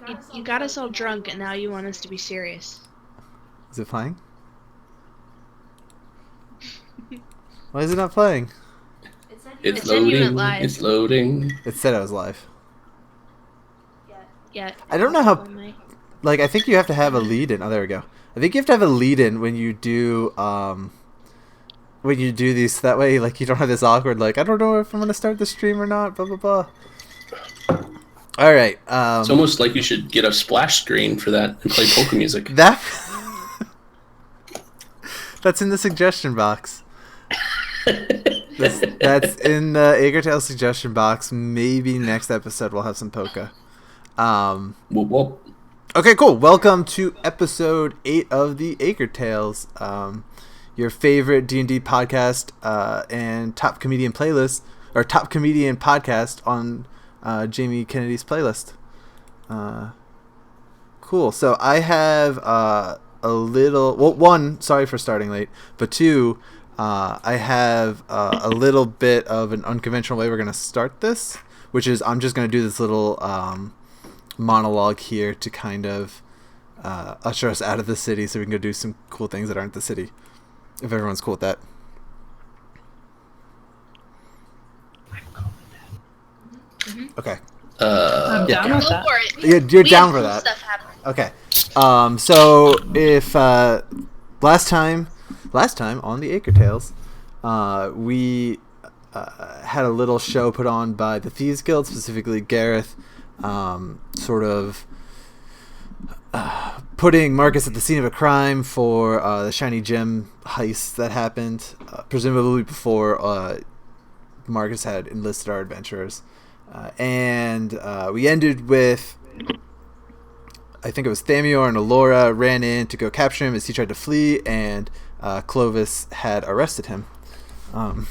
You got us all drunk, and now you want us to be serious. Is it playing? Why is it not playing? It It's said you went loading. live. It's loading. It said I was live. Yeah, I don't know how. might. Like, I think you have to have a lead in. Oh, there we go. I think you have to have a lead in when you do these. That way, like, you don't have this awkward, like, I don't know if I'm gonna start the stream or not. Blah blah blah. All right. It's almost like you should get a splash screen for that and play polka music. That that's in the suggestion box. That's in the AkerTales suggestion box. Maybe next episode we'll have some polka. Whoop, whoop. Okay, cool. Welcome to episode 8 of the AkerTales, your favorite D&D podcast and top comedian playlist, or top comedian podcast on Jamie Kennedy's playlist. Cool. So I have a little... Well, one, sorry for starting late, but two, I have a little bit of an unconventional way we're going to start this, which is I'm just going to do this little... monologue here to kind of usher us out of the city so we can go do some cool things that aren't the city, if everyone's cool with that. Mm-hmm. Okay. I'm down with that. Go for it. You're We down have for cool that. Stuff happening. Okay. So if last time on the AkerTales, we had a little show put on by the Thieves Guild, specifically Gareth, sort of putting Marcus at the scene of a crime for the shiny gem heist that happened, presumably before Marcus had enlisted our adventurers. And we ended with, I think it was Thamior and Alora ran in to go capture him as he tried to flee, and Clovis had arrested him. I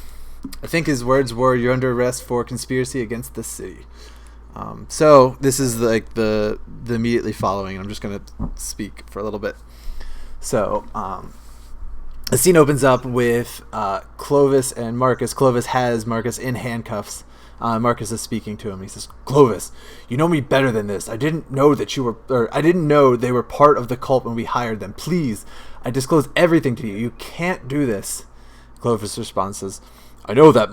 think his words were, "You're under arrest for conspiracy against the city." So this is like the immediately following. I'm just going to speak for a little bit. So the scene opens up with Clovis and Marcus. Clovis has Marcus in handcuffs. Marcus is speaking to him. He says, "Clovis, you know me better than this. I didn't know that you were, or I didn't know they were part of the cult when we hired them. Please, I disclose everything to you. You can't do this." Clovis responds, "I know that."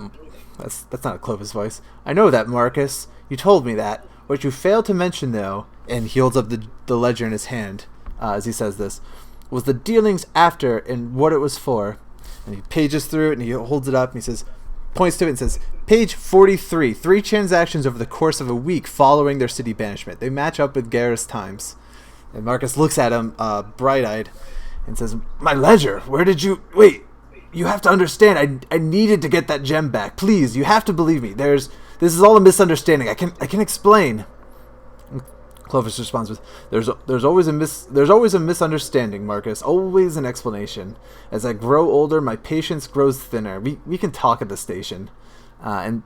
That's not a Clovis voice. "I know that, Marcus. You told me that. What you failed to mention, though," and he holds up the ledger in his hand as he says this, "was the dealings after and what it was for." And he pages through it and he holds it up and he says, points to it and says, "Page 43, 3 transactions over the course of a week following their city banishment. They match up with Gareth's times." And Marcus looks at him bright-eyed and says, "My ledger, where did you... Wait, you have to understand, I needed to get that gem back. Please, you have to believe me. This is all a misunderstanding. I can explain." Clovis responds with, "There's always a misunderstanding, Marcus. Always an explanation. As I grow older, my patience grows thinner. We can talk at the station." And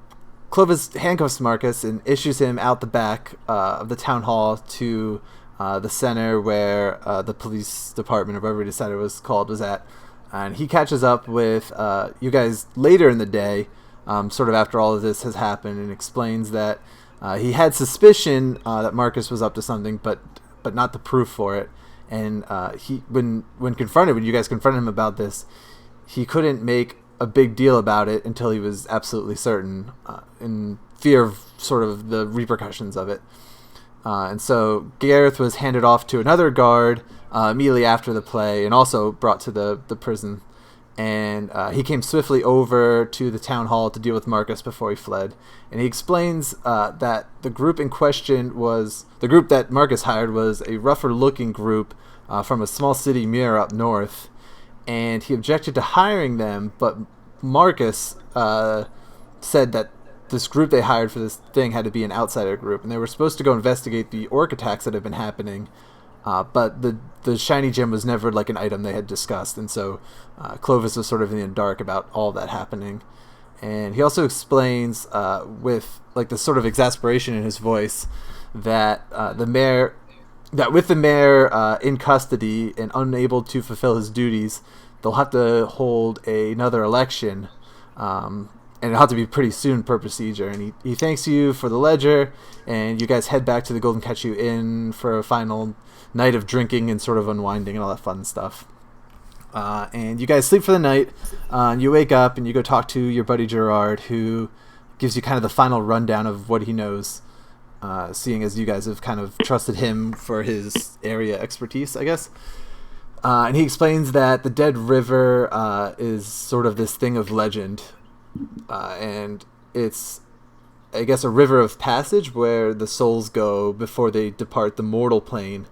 Clovis handcuffs Marcus and issues him out the back of the town hall to the center where the police department, or whatever we decided it was called, was at. And he catches up with you guys later in the day, sort of after all of this has happened, and explains that he had suspicion that Marcus was up to something, but not the proof for it. And when you guys confronted him about this, he couldn't make a big deal about it until he was absolutely certain, in fear of sort of the repercussions of it. And so Gareth was handed off to another guard immediately after the play, and also brought to the prison. And he came swiftly over to the town hall to deal with Marcus before he fled. And he explains that the group in question was... The group that Marcus hired was a rougher-looking group from a small city near up north. And he objected to hiring them, but Marcus said that this group they hired for this thing had to be an outsider group. And they were supposed to go investigate the orc attacks that had been happening. But the shiny gem was never like an item they had discussed, and so Clovis was sort of in the dark about all that happening. And he also explains with like this sort of exasperation in his voice that with the mayor in custody and unable to fulfill his duties, they'll have to hold another election it'll have to be pretty soon per procedure. And he thanks you for the ledger, and you guys head back to the Golden Catchu Inn for a final night of drinking and sort of unwinding and all that fun stuff. And you guys sleep for the night. You wake up and you go talk to your buddy Gerard, who gives you kind of the final rundown of what he knows, seeing as you guys have kind of trusted him for his area expertise, I guess. And he explains that the Dead River is sort of this thing of legend, and it's, I guess, a river of passage where the souls go before they depart the mortal plane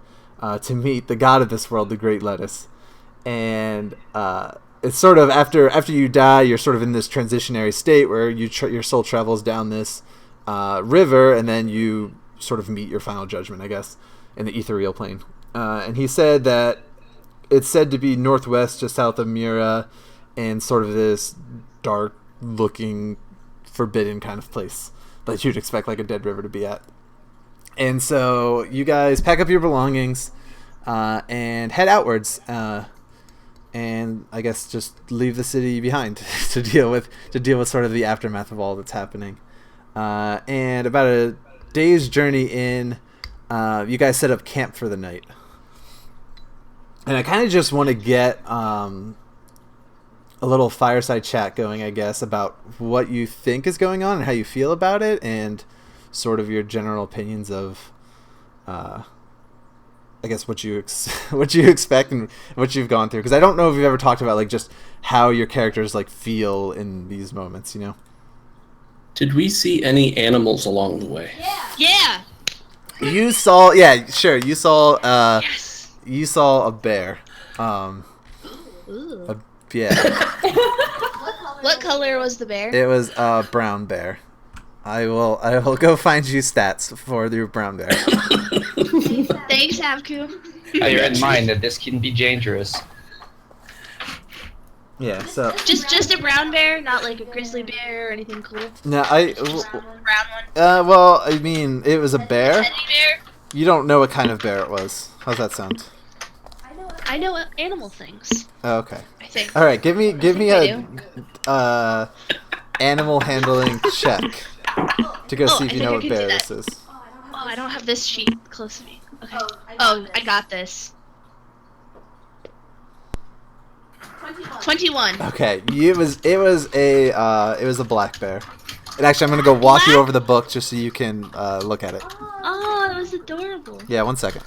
to meet the god of this world, the Great Lettuce. And it's sort of after you die, you're sort of in this transitionary state where your soul travels down this river, and then you sort of meet your final judgment, I guess, in the ethereal plane. And he said that it's said to be northwest, just south of Mira, and sort of this dark-looking, forbidden kind of place that you'd expect like a dead river to be at. And so you guys pack up your belongings and head outwards. And I guess just leave the city behind to deal with sort of the aftermath of all that's happening. And about a day's journey in, you guys set up camp for the night. And I kind of just want to get a little fireside chat going, I guess, about what you think is going on and how you feel about it, and sort of your general opinions of I guess what you expect and what you've gone through, because I don't know if you've ever talked about like just how your characters like feel in these moments, you know. Did we see any animals along the way? Yeah. You saw, yeah, sure. You saw, Yes. you saw a bear. Ooh. Yeah. What color was the bear? It was a brown bear. I will go find you stats for the brown bear. Thanks, Avku. Bear in mind that this can be dangerous. Yeah. So. Just a brown bear, not like a grizzly bear or anything cool. No, Just a brown one. Well, I mean, it was a bear. Teddy bear. You don't know what kind of bear it was. How's that sound? I know animal things. Oh, okay. I think. All right. Give me I a animal handling check to go see if I you think know I what can bear do this is. Oh, I don't have this sheet close to me. Okay. Oh, I got this. 21. Okay, it was a black bear. And actually, I'm gonna go walk you Black? over the book just so you can look at it. Oh, that was adorable. Yeah, 1 second.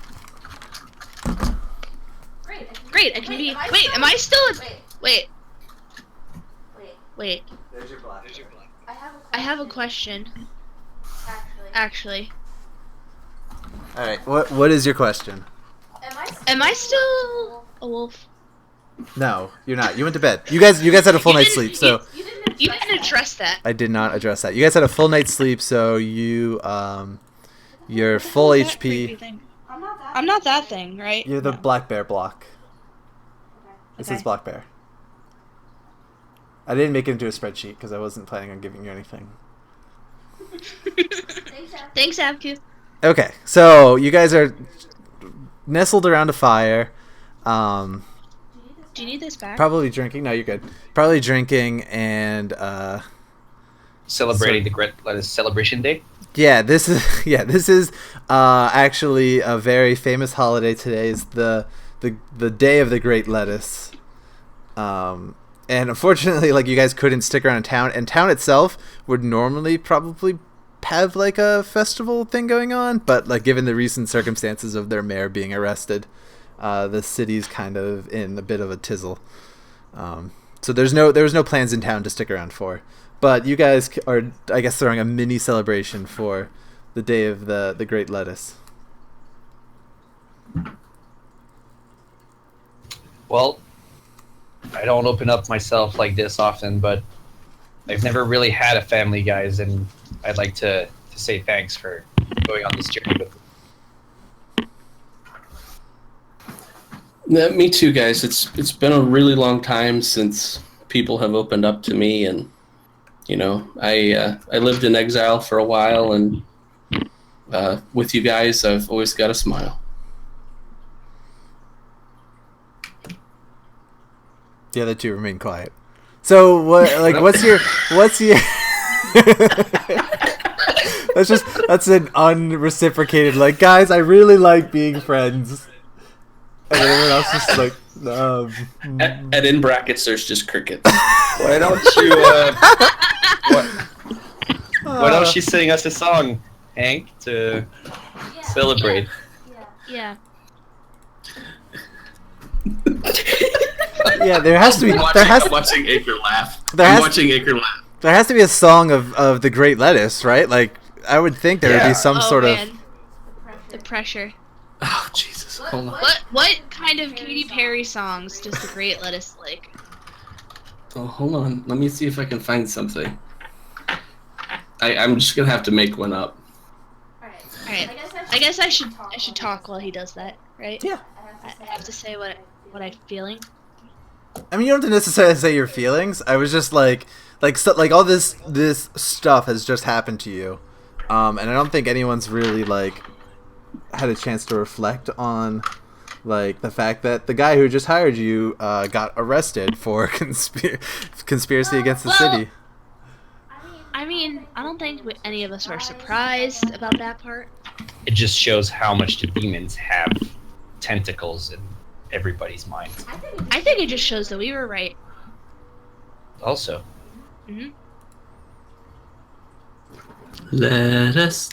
Great, I can be. Wait, am I still? Wait. There's your black. I have a question. Actually, All right. What is your question? am I still a wolf? No, you're not. You went to bed. You guys had a full You night's didn't- sleep, so You didn't address that. I did not address that. You guys had a full night's sleep, so you're full That creepy HP. thing. I'm not that thing, right? You're the No. black bear block. This is Okay. black bear. I didn't make it into a spreadsheet because I wasn't planning on giving you anything. Thanks, Avku. Okay, so you guys are nestled around a fire, Do you need this back? probably drinking. No, you're good. Probably drinking and Celebrating the Great Lettuce Celebration Day. yeah, this is actually a very famous holiday. Today is the day of the Great Lettuce. And unfortunately, like, you guys couldn't stick around in town. And town itself would normally probably have like a festival thing going on, but like given the recent circumstances of their mayor being arrested, the city's kind of in a bit of a tizzle. So there was no plans in town to stick around for. But you guys are, I guess, throwing a mini celebration for the day of the Great Lettuce. Well, I don't open up myself like this often, but I've never really had a family, guys, and I'd like to say thanks for going on this journey with me. Yeah, me too, guys. It's been a really long time since people have opened up to me, and you know, I lived in exile for a while, and with you guys, I've always got a smile. The other two remain quiet. So what? Like, what's your That's an unreciprocated, like, guys, I really like being friends. And then everyone else just like, And in brackets, there's just crickets. Why don't you? Why don't you sing us a song, Hank, to celebrate? Yeah. Yeah, there has to be. I'm watching Aker laugh. I'm watching Aker laugh. There has to be a song of the Great Lettuce, right? Like, I would think there would be some sort of. The pressure. Oh Jesus! Hold on. What kind of Katy Perry songs does the Great Lettuce like? Oh, hold on. Let me see if I can find something. I'm just gonna have to make one up. Alright. I guess I should talk while he does that, right? Yeah. I have to say what I'm feeling. I mean, you don't have to necessarily say your feelings. I was just like all this stuff has just happened to you, and I don't think anyone's really like had a chance to reflect on like the fact that the guy who just hired you got arrested for conspiracy against the city. I mean, I don't think any of us are surprised about that part. It just shows how much the demons have tentacles in everybody's minds. I think it just shows that we were right. Also, Hmm. Let us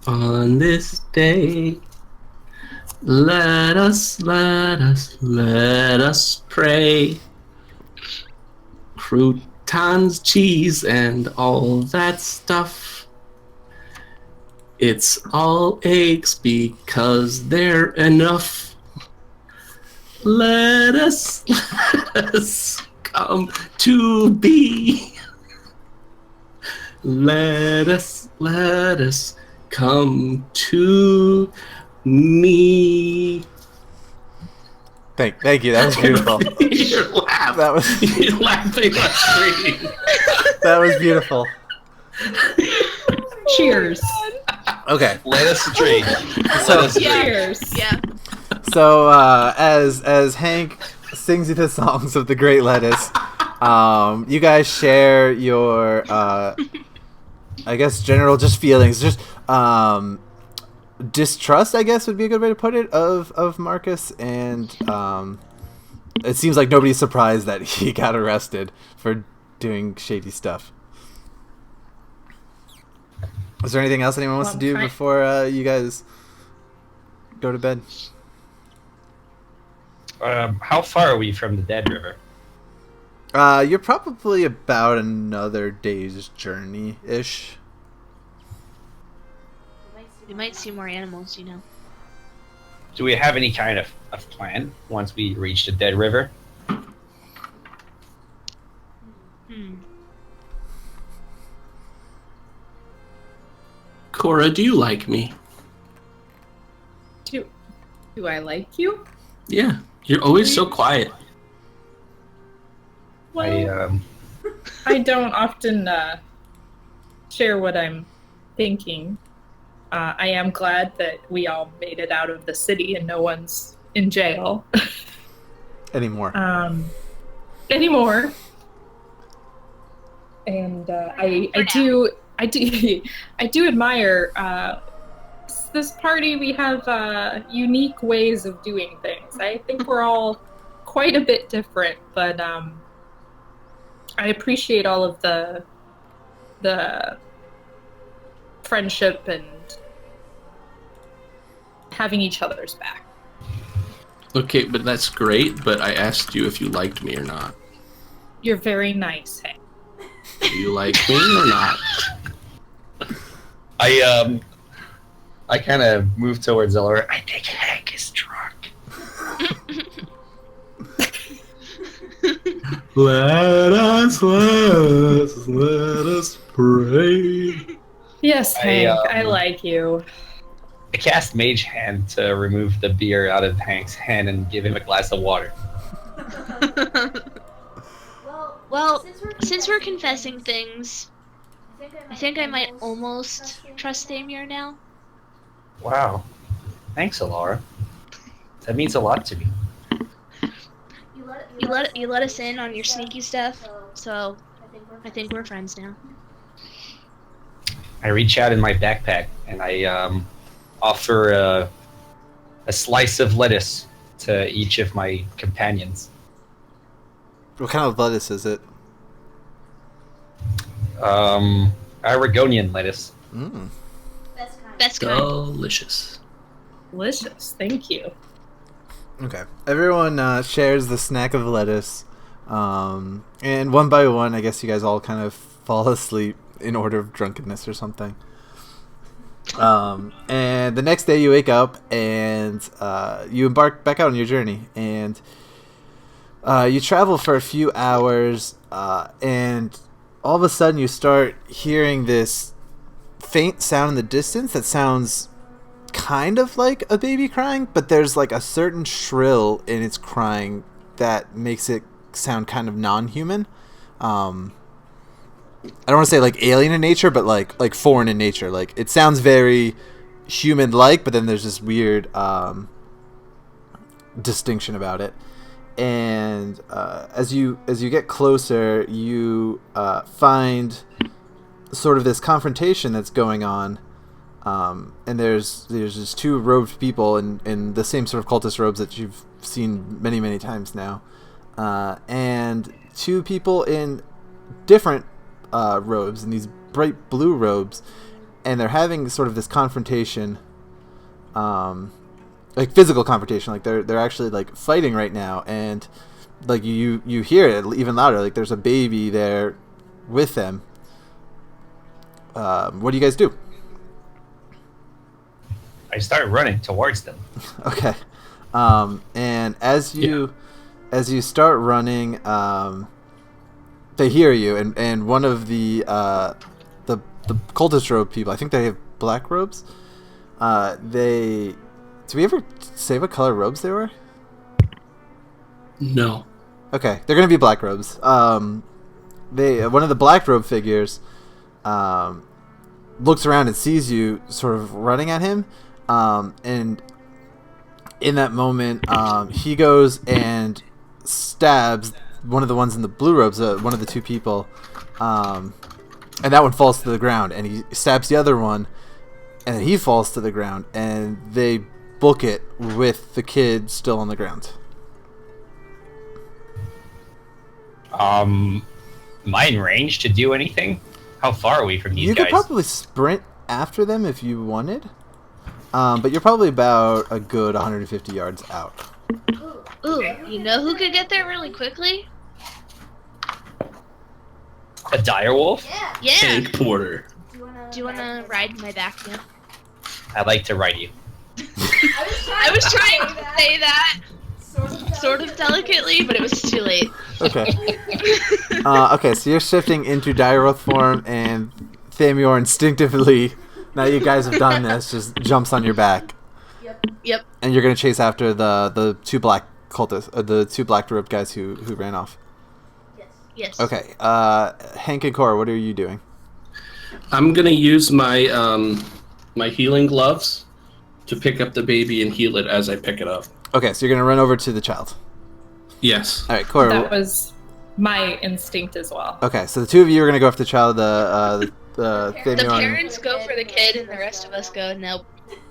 on this day. Let us pray. Croutons, cheese, and all that stuff. It's all eggs because they're enough. Let us come to be. Let us come to me. Thank you. That was beautiful. You're laughing. That was You're laughing on screen. that was beautiful. Cheers. Okay. let us drink. So- Let us drink. Cheers. Yeah. So as Hank sings you the songs of the Great Lettuce, you guys share your I guess general just feelings, just distrust, I guess would be a good way to put it, of Marcus, and it seems like nobody's surprised that he got arrested for doing shady stuff. Is there anything else anyone wants to do before you guys go to bed? How far are we from the Dead River? You're probably about another day's journey-ish. We might see more animals, you know. Do we have any kind of plan once we reach the Dead River? Cora, do you like me? Do I like you? Yeah, you're always so quiet. Well, I don't often share what I'm thinking. I am glad that we all made it out of the city and no one's in jail Anymore. anymore. And I do admire this party. We have unique ways of doing things. I think we're all quite a bit different, but I appreciate all of the friendship and having each other's back. Okay, but that's great, but I asked you if you liked me or not. You're very nice, Hank. Do you like me or not? I kind of move towards Elora. I think Hank is drunk. Let us pray. Yes, Hank, I um, like you. I cast Mage Hand to remove the beer out of Hank's hand and give him a glass of water. Well, since we're confessing things, I think I might almost trust Damir now. Wow. Thanks, Elora. That means a lot to me. You let us in on your sneaky stuff, so I think we're friends now. I reach out in my backpack and I offer a slice of lettuce to each of my companions. What kind of lettuce is it? Oregonian lettuce. Mm. Best kind. Delicious. Delicious. Thank you. Okay. Everyone shares the snack of lettuce. And one by one, I guess you guys all kind of fall asleep in order of drunkenness or something. And the next day you wake up and you embark back out on your journey. And you travel for a few hours and all of a sudden you start hearing this faint sound in the distance that sounds kind of like a baby crying, but there's like a certain shrill in its crying that makes it sound kind of non-human. I don't want to say like alien in nature, but like foreign in nature. Like it sounds very human-like, but then there's this weird distinction about it. And as you get closer, you find sort of this confrontation that's going on. And there's just two robed people in the same sort of cultist robes that you've seen many, many times now. And two people in different robes, in these bright blue robes. And they're having sort of this confrontation, like physical confrontation. Like they're actually like fighting right now. And like you hear it even louder. Like there's a baby there with them. What do you guys do? I start running towards them. Okay. And as you start running, they hear you, and one of the cultist robe people, I think they have black robes. Did we ever say what color robes they were? No. Okay, they're gonna be black robes. One of the black robe figures looks around and sees you sort of running at him. And in that moment, he goes and stabs one of the ones in the blue robes, one of the two people, and that one falls to the ground. And he stabs the other one, and then he falls to the ground, and they book it with the kid still on the ground. Am I in range to do anything? How far are we from these You guys? could probably sprint after them if you wanted. But you're probably about a good 150 yards out. Ooh, you know who could get there really quickly? A direwolf? Yeah. Tank Porter. Do you wanna ride my back now? I'd like to ride you. I was trying to say that sort of delicately, but it was too late. Okay. Okay, so you're shifting into direwolf form, and Thamior instinctively, now you guys have done this, just jumps on your back. Yep. And you're gonna chase after the two black cultists, the two black robed guys who ran off. Yes. Okay. Hank and Cora, what are you doing? I'm gonna use my my healing gloves to pick up the baby and heal it as I pick it up. Okay, so you're gonna run over to the child. Yes. All right, Cora. That was my instinct as well. Okay, so the two of you are gonna go after the child. The The Thamior. parents go for the kid, and the rest of us go, nope.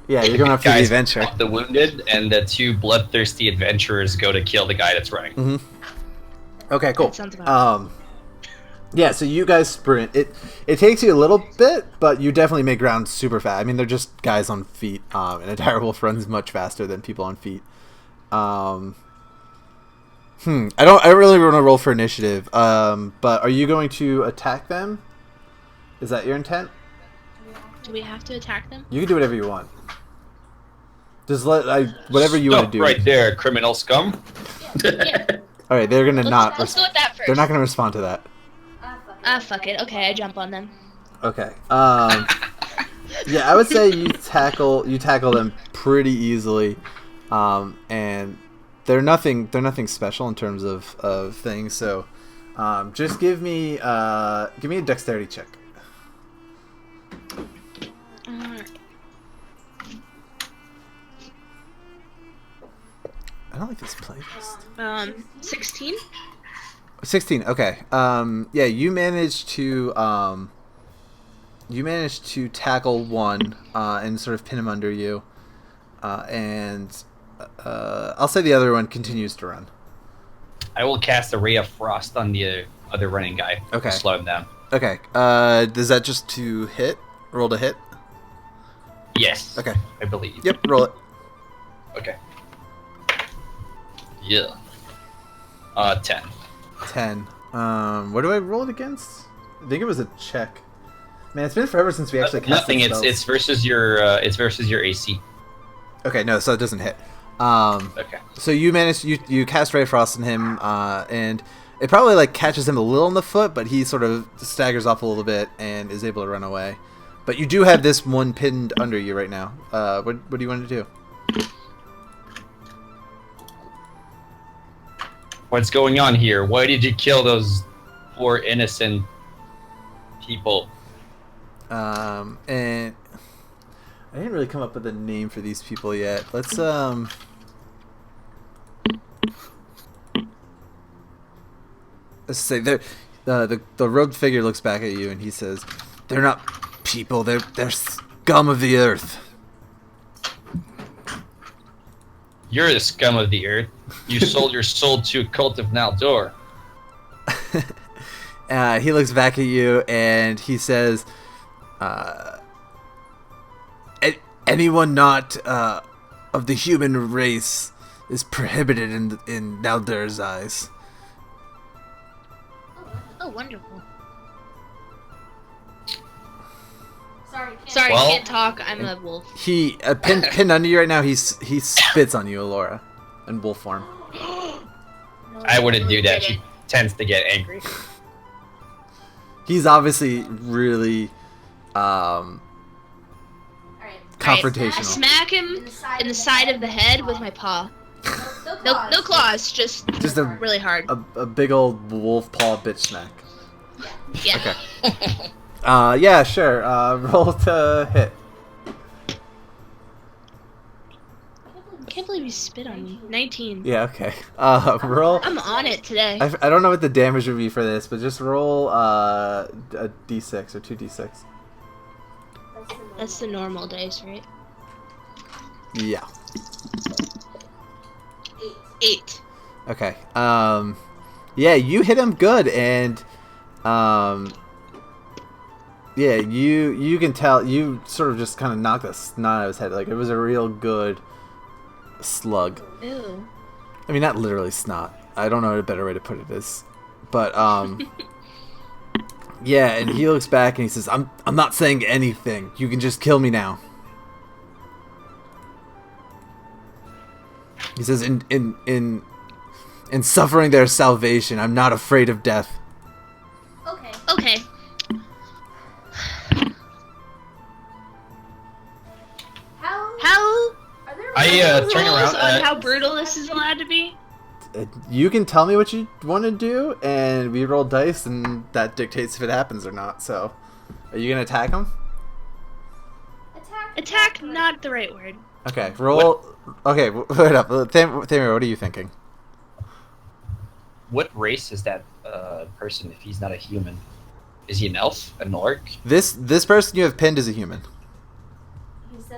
Yeah, you're going after the Guys, adventure. the wounded, and the two bloodthirsty adventurers go to kill the guy that's running. Mm-hmm. Okay, cool. That sounds about yeah, so you guys sprint. It takes you a little bit, but you definitely make ground super fast. I mean, they're just guys on feet, and a direwolf runs much faster than people on feet. I don't really want to roll for initiative. But are you going to attack them? Is that your intent? Do we have to attack them? You can do whatever you want. Just whatever you want to do. Right there, criminal scum. Yeah. All right, they're gonna Let's go with that first. They're not gonna respond to that. Fuck it. Okay, I jump on them. Okay. Yeah, I would say you tackle them pretty easily, and they're nothing special in terms of things. So, just give me a dexterity check. I don't like this playlist. 16. 16. Okay. Yeah, you managed to you manage to tackle one and sort of pin him under you, and I'll say the other one continues to run. I will cast a ray of frost on the other running guy. Okay. To slow him down. Okay. Is that just to hit? Roll to hit? Yes. Okay. I believe. Yep. Roll it. Okay. Yeah. 10. 10. What do I roll it against? I think it was a check. Man, it's been forever since we actually cast Nothing. spells. It's versus your AC. Okay, no, so it doesn't hit. Okay. So you manage you cast Ray of Frost on him, and it probably like catches him a little in the foot, but he sort of staggers off a little bit and is able to run away. But you do have this one pinned under you right now. What do you want to do? What's going on here? Why did you kill those poor innocent people? And I didn't really come up with a name for these people yet. Let's say the robed figure looks back at you and he says, "They're not people. They're scum of the earth." You're the scum of the earth. You sold your soul to a cult of Naldor. He looks back at you and he says, "Anyone not of the human race is prohibited in Naldor's eyes." Oh, wonderful. Sorry, Well- I can't talk. I'm a wolf. He pinned under you right now. He spits on you, Alora, in wolf form. I wouldn't do that. She tends to get angry. He's obviously really confrontational. I smack him in the side of the head with my paw. No claws, just Just a really hard. a big old wolf paw bitch smack. Yeah. Okay. Yeah, sure. Roll to hit. I can't believe you spit on me. 19. Yeah, okay. Roll. I'm on it today. I don't know what the damage would be for this, but just roll a d6 or 2d6. That's the normal dice, right? Yeah. 8. Okay. Yeah, you hit him good, and yeah, you can tell you sort of just kind of knocked the snot out of his head. Like it was a real good slug. Ew. I mean, not literally snot. I don't know what a better way to put it is, but yeah. And he looks back and he says, "I'm not saying anything. You can just kill me now." He says, "In suffering their salvation, I'm not afraid of death." Okay. How? I turn rules around. on how brutal this is allowed to be? You can tell me what you want to do, and we roll dice, and that dictates if it happens or not. So, are you gonna attack him? Attack, not the right word. Okay, roll. Okay, wait up. Thamir, what are you thinking? What race is that person if he's not a human? Is he an elf? An orc? This person you have pinned is a human.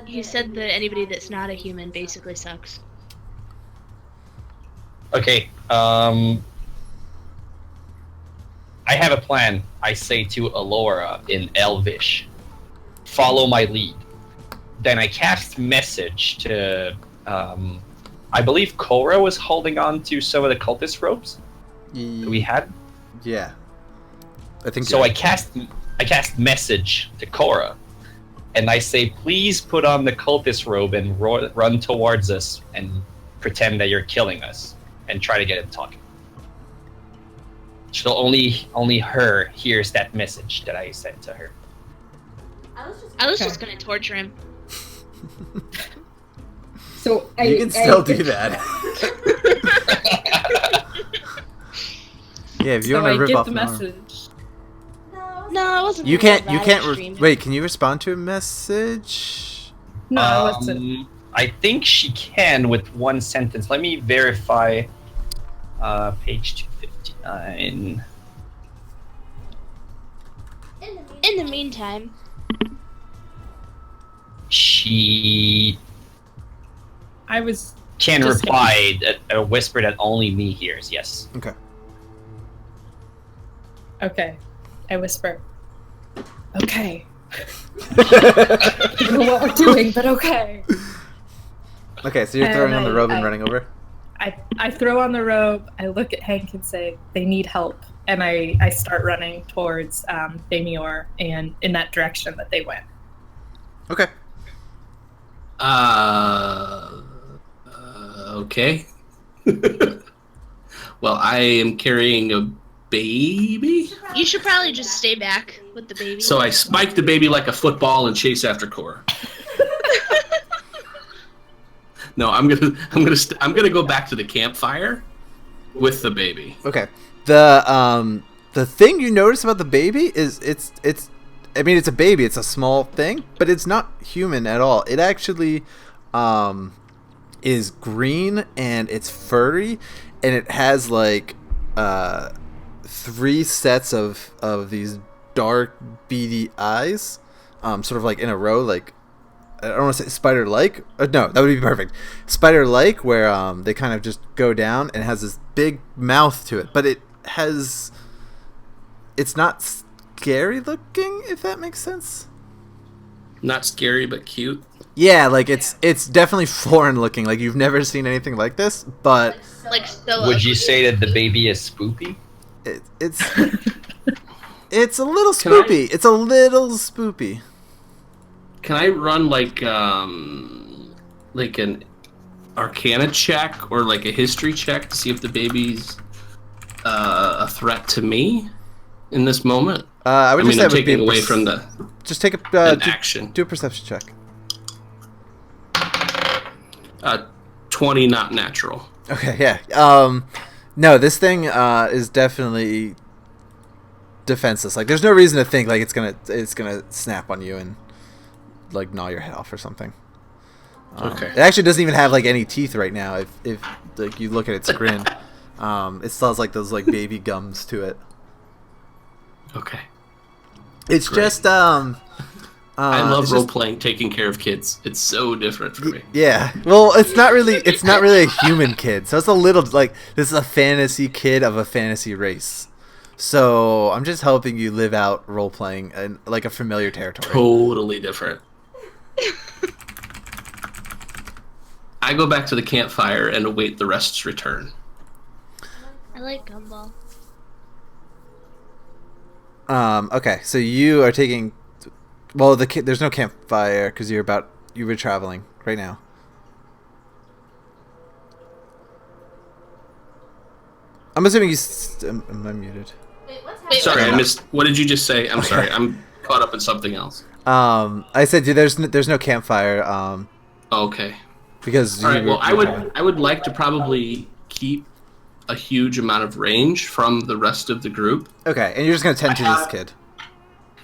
He said that anybody that's not a human basically sucks. Okay, I have a plan. I say to Alora in Elvish, follow my lead. Then I cast message to, I believe Cora was holding on to some of the cultist robes that we had. Yeah, I think So you're I right. cast message to Cora, and I say, please put on the cultist robe and run towards us and pretend that you're killing us, and try to get him talking. So only her hears that message that I sent to her. I was just gonna torture him. So You can still do that. Yeah, if you So want I to rip get off the an arm. message. No, I wasn't. You really can't. that You can't. extreme. Wait, can you respond to a message? No, I wasn't. I think she can with one sentence. Let me verify. Page 259. In the meantime, She I was can Just- reply a whisper that only me hears. Yes. Okay. okay. I whisper. Okay. I don't know what we're doing, but okay. Okay, so you're And throwing on the robe and I- running over? I throw on the robe, I look at Hank and say, they need help. And I start running towards Thamior and in that direction that they went. Okay. Okay. Well, I am carrying a baby. You should probably just stay back with the baby. So I spike the baby like a football and chase after Cora. No, I'm gonna go back to the campfire with the baby. Okay. The thing you notice about the baby is it's I mean, it's a baby, it's a small thing, but it's not human at all. It actually is green and it's furry, and it has like 3 sets of these dark beady eyes, sort of like in a row, like I don't want to say spider-like. No, that would be perfect. Spider-like, where they kind of just go down, and it has this big mouth to it, but it's not scary looking, if that makes sense. Not scary, but cute. Yeah, like it's definitely foreign looking. Like you've never seen anything like this, but like so. Would you say that the baby is spoopy? it's it's a little Can I- spoopy. It's a little spoopy. Can I run like an Arcana check or like a history check to see if the baby's a threat to me in this moment? I would I mean, just I'm say it would be taking away from the just take an action. do a perception check. 20, not natural. Okay, yeah. No, this thing is definitely defenseless. Like, there's no reason to think like it's gonna snap on you and like gnaw your head off or something. Okay. It actually doesn't even have like any teeth right now. If like you look at its grin, it still has like those like baby gums to it. Okay. It's Great. just I love it's role just- playing, taking care of kids. It's so different for me. Yeah. Well, it's not really a human kid. So it's a little like this is a fantasy kid of a fantasy race. So I'm just helping you live out role playing in like a familiar territory. Totally different. I go back to the campfire and await the rest's return. I like gumball. Okay, so you are taking. Well, there's no campfire because you were traveling right now. I'm assuming you. Am I muted? Wait, Sorry, what? I missed. What did you just say? I'm sorry. I'm caught up in something else. I said dude, there's no campfire. Okay. Because. All right. Well, I would like to probably keep a huge amount of range from the rest of the group. Okay, and you're just gonna tend to this kid.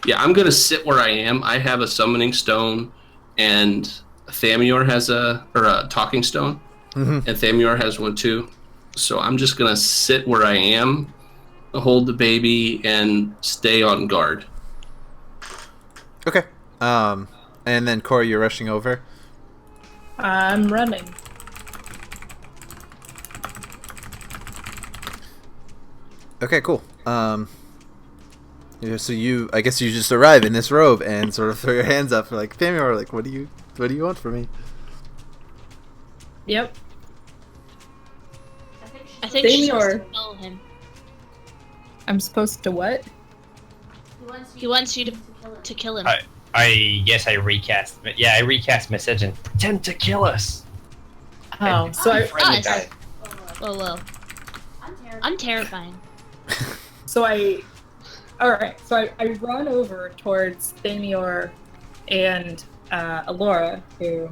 Yeah, I'm gonna sit where I am. I have a summoning stone, and Thamior has a talking stone, Mm-hmm. and Thamior has one too. So I'm just gonna sit where I am, hold the baby, and stay on guard. Okay. And then Corey, you're rushing over. I'm running. Okay, cool. Yeah, so I guess you just arrive in this robe and sort of throw your hands up, like, Thamior, like, what do you want from me? Yep. I think she's supposed Thamior. to kill him. I'm supposed to what? He wants you to kill him. I guess I recast. Yeah, I recast message and pretend to kill us. Oh, so I Friendly Us. guy. Whoa. I'm terrifying. Alright, so I run over towards Thamior and Alora, who is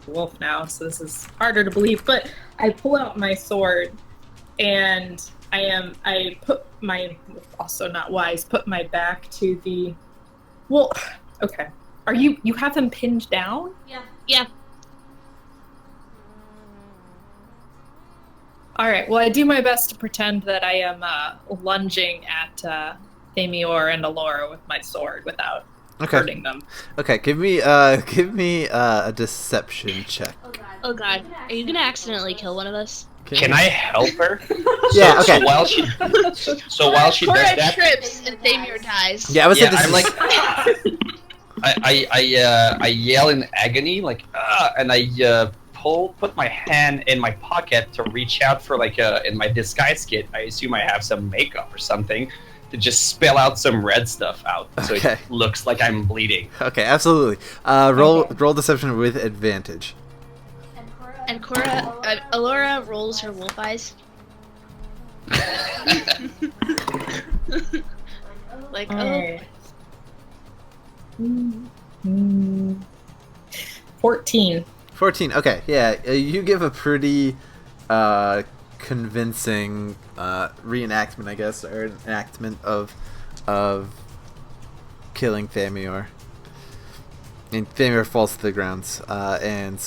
a wolf now, so this is harder to believe, but I pull out my sword and I put my, also not wise, put my back to the, well, okay. You have them pinned down? Yeah. Alright, well I do my best to pretend that I am lunging at Thamior and Alora with my sword without Okay. hurting them. Okay, give me a deception check. Oh god, are you gonna accidentally kill one of us? Can I help her? Yeah, okay. So while she Cora does that, trips and Thamir dies. Yeah, I would say yeah, this I'm is like, I yell in agony, like, and I put my hand in my pocket to reach out for like in my disguise kit. I assume I have some makeup or something to just spill out some red stuff out, so Okay. it looks like I'm bleeding. okay. Absolutely. Roll deception with advantage. And Alora rolls her wolf eyes. Like, oh, 14. 14. Okay, yeah, you give a pretty convincing reenactment, I guess, or enactment of killing Thamir. And Thamir falls to the ground, and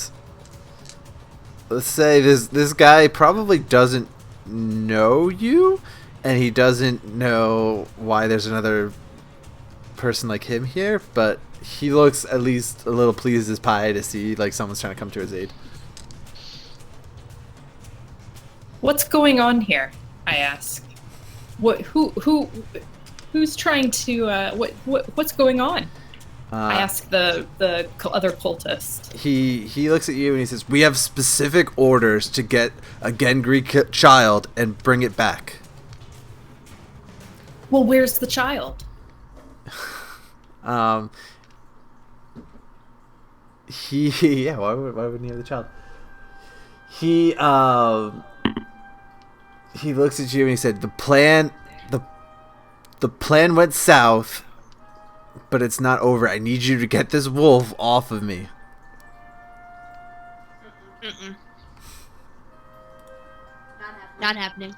let's say this guy probably doesn't know you, and he doesn't know why there's another person like him here, but he looks at least a little pleased as pie to see like someone's trying to come to his aid. What's going on here? I ask. Who's trying to what's going on? I ask the other cultist. He looks at you and he says, "We have specific orders to get a Gengri child and bring it back." Well, where's the child? Yeah, why wouldn't he have the child? He looks at you and he said, the plan went south, but it's not over. I need you to get this wolf off of me. mm-mm. Not happening.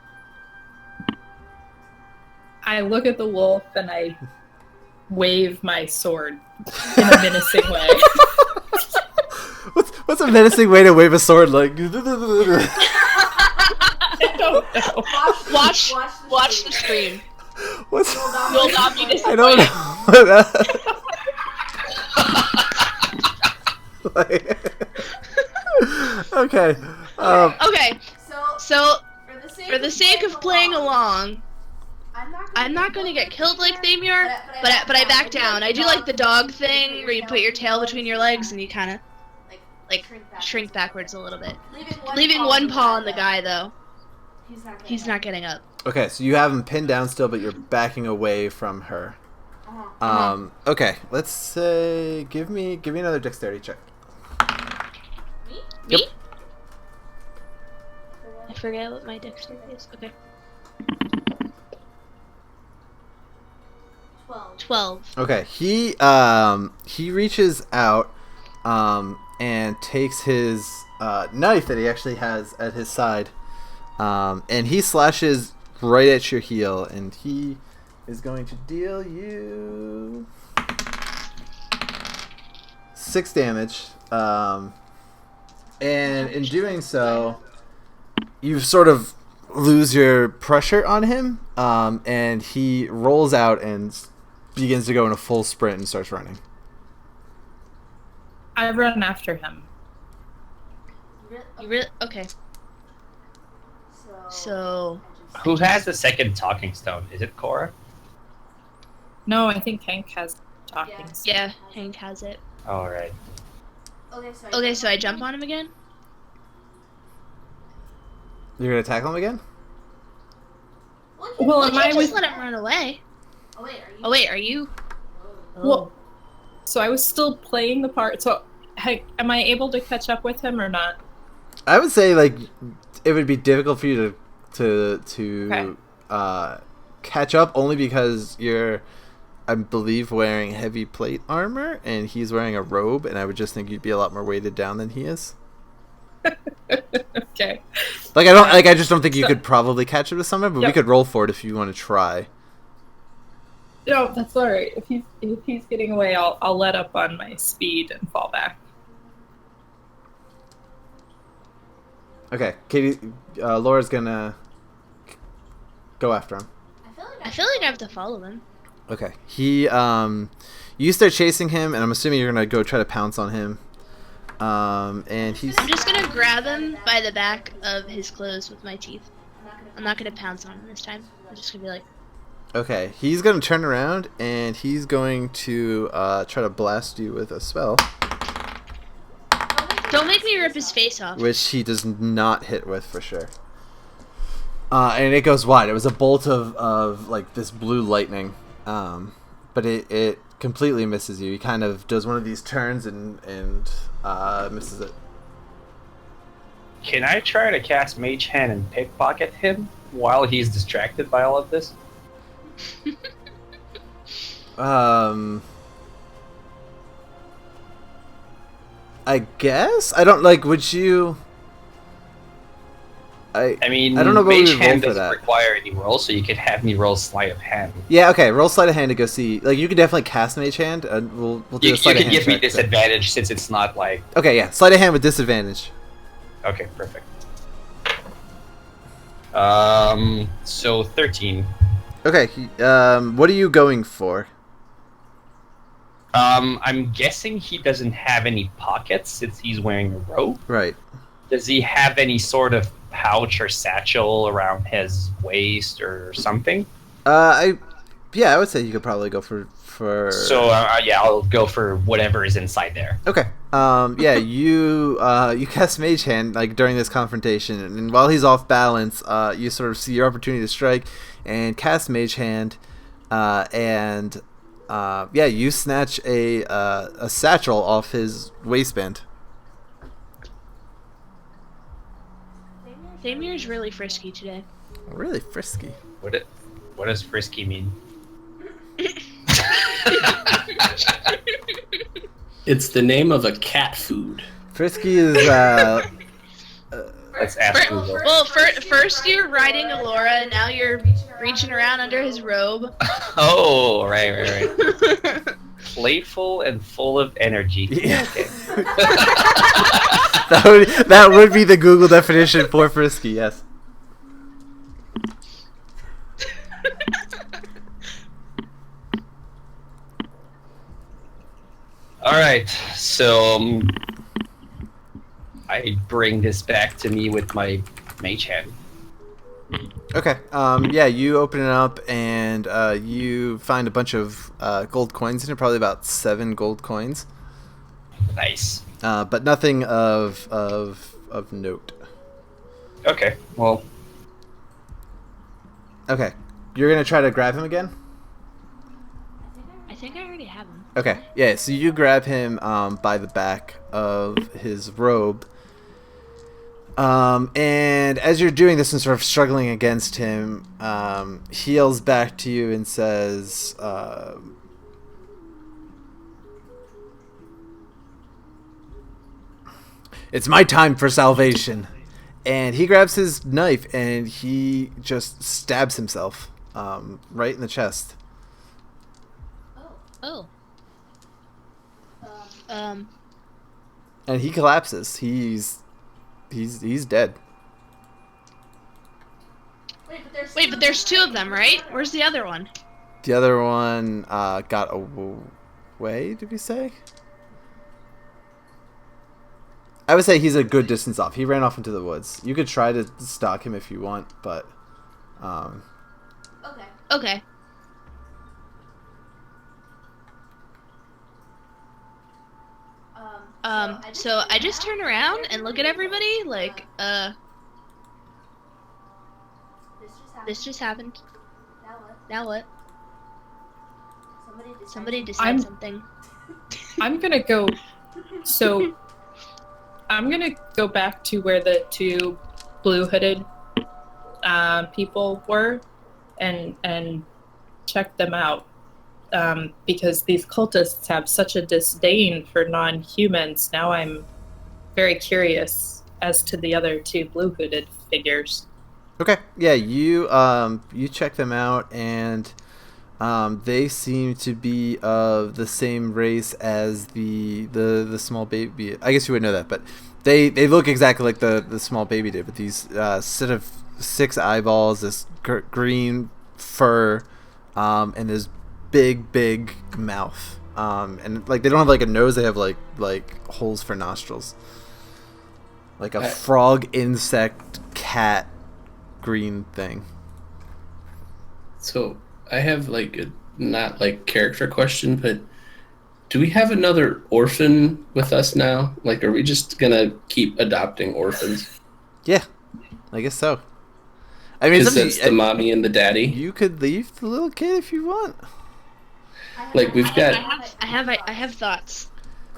I look at the wolf and I wave my sword in a menacing way. What's a menacing way to wave a sword like? I don't know. Watch the stream. What's You'll not be disappointed. I don't know. Okay. Okay, so for the sake of playing along, I'm not gonna get killed like Thamir, but I back down. I do like the dog thing where you put your tail between your legs and you kind of like shrink backwards a little bit, leaving one paw on the guy though. He's not getting up. Okay, so you have him pinned down still, but you're backing away from her. Okay, let's say give me another dexterity check. Me? Yep. I forget what my dexterity is. Okay. 12. Okay, he reaches out and takes his knife that he actually has at his side, and he slashes right at your heel, and he is going to deal you 6 damage. And in doing so, you sort of lose your pressure on him, and he rolls out and begins to go in a full sprint and starts running. I run after him. You really? Okay. So. Who has the second talking stone? Is it Cora? No, I think Hank has talking. Yeah, Hank has it. All right. Okay, so I jump on him again? You're gonna tackle him again? Well, am I just with? let him run away. Oh wait, are you? Well, so I was still playing the part. So, am I able to catch up with him or not? I would say like it would be difficult for you to Okay. catch up, only because you're, I believe, wearing heavy plate armor and he's wearing a robe, and I would just think you'd be a lot more weighted down than he is. Okay. I just don't think you could probably catch up to someone, but we Yep. could roll for it if you want to try. No, that's all right. If he's getting away, I'll let up on my speed and fall back. Okay, Katie, Laura's gonna go after him. I feel like I have to follow him. Okay, he you start chasing him, and I'm assuming you're gonna go try to pounce on him. And I'm just gonna grab him by the back of his clothes with my teeth. I'm not gonna pounce on him this time. I'm just gonna be like, okay, he's gonna turn around and he's going to try to blast you with a spell, don't make me rip his face off. which he does not hit with for sure. And it goes wide. It was a bolt of like this blue lightning, but it completely misses you. He kind of does one of these turns and misses it. Can I try to cast Mage Hand and pickpocket him while he's distracted by all of this? I guess I don't like. Would you? I mean, I don't know what we Mage would roll Hand for doesn't that. require any roll, so you could have me roll Sleight of Hand. Yeah, okay. Roll sleight of hand to go see. Like, you can definitely cast Mage Hand. We'll do You a sleight of can hand give me check, so- disadvantage since it's not like... Okay, yeah. Sleight of hand with disadvantage. Okay, perfect. So 13. Okay. What are you going for? I'm guessing he doesn't have any pockets since he's wearing a robe. Right. Does he have any sort of pouch or satchel around his waist or something? I would say you could probably go for. So yeah, I'll go for whatever is inside there. Okay. Yeah, you cast Mage Hand like during this confrontation, and while he's off balance, you sort of see your opportunity to strike and cast Mage Hand, and you snatch a satchel off his waistband. Damir's really frisky today. Really frisky. What does frisky mean? It's the name of a cat food. Frisky is Let's ask Google. Well, first you're riding Alora, and now you're reaching around under his robe. Oh, right. Playful and full of energy. Yeah. Okay. that would be the Google definition for frisky. Yes. All right, so I bring this back to me with my Mage Hand. Okay. You open it up and you find a bunch of gold coins in it, probably about 7 gold coins. Nice. But nothing of note. Okay, well, Okay. You're gonna try to grab him again? I think I already have him. Okay. Yeah, so you grab him by the back of his robe. And as you're doing this and sort of struggling against him, he yells back to you and says, "It's my time for salvation." And he grabs his knife and he just stabs himself right in the chest. Oh. And he collapses. He's dead. Wait, but there's 2 of them, right? Where's the other one? The other one got away, did we say? I would say he's a good distance off. He ran off into the woods. You could try to stalk him if you want, but... Okay. So I just turn around and look at everybody like, this just happened. Now what? Somebody decide something. I'm gonna go. So I'm gonna go back to where the 2 blue-hooded people were, and check them out. Because these cultists have such a disdain for non-humans. Now I'm very curious as to the other 2 blue-hooded figures. Okay, yeah, you check them out, and they seem to be of the same race as the small baby. I guess you would know that, but they look exactly like the small baby did, with these set of 6 eyeballs, this green fur, and this big mouth. and like they don't have like a nose; they have like holes for nostrils, like a frog, insect, cat, green thing. So I have like a not like character question, but do we have another orphan with us now? Like, are we just gonna keep adopting orphans? Yeah, I guess so. I mean, Because that's the mommy and the daddy. You could leave the little kid if you want. Like we've got, I have thoughts.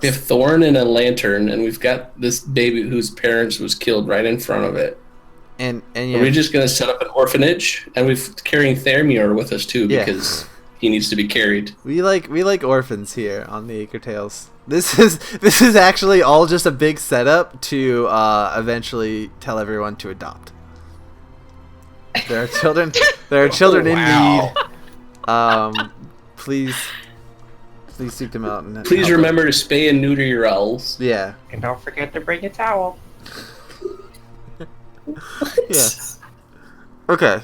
we have Thorn and a lantern, and we've got this baby whose parents was killed right in front of it. And yeah. Are we just gonna set up an orphanage? And we've carrying Thermior with us too because he needs to be carried. We like orphans here on the AkerTales. This is actually all just a big setup to eventually tell everyone to adopt. There are children. There are children in need. Please seek them out. And please remember to spay and neuter your owls. Yeah. And don't forget to bring a towel. Yeah. Okay.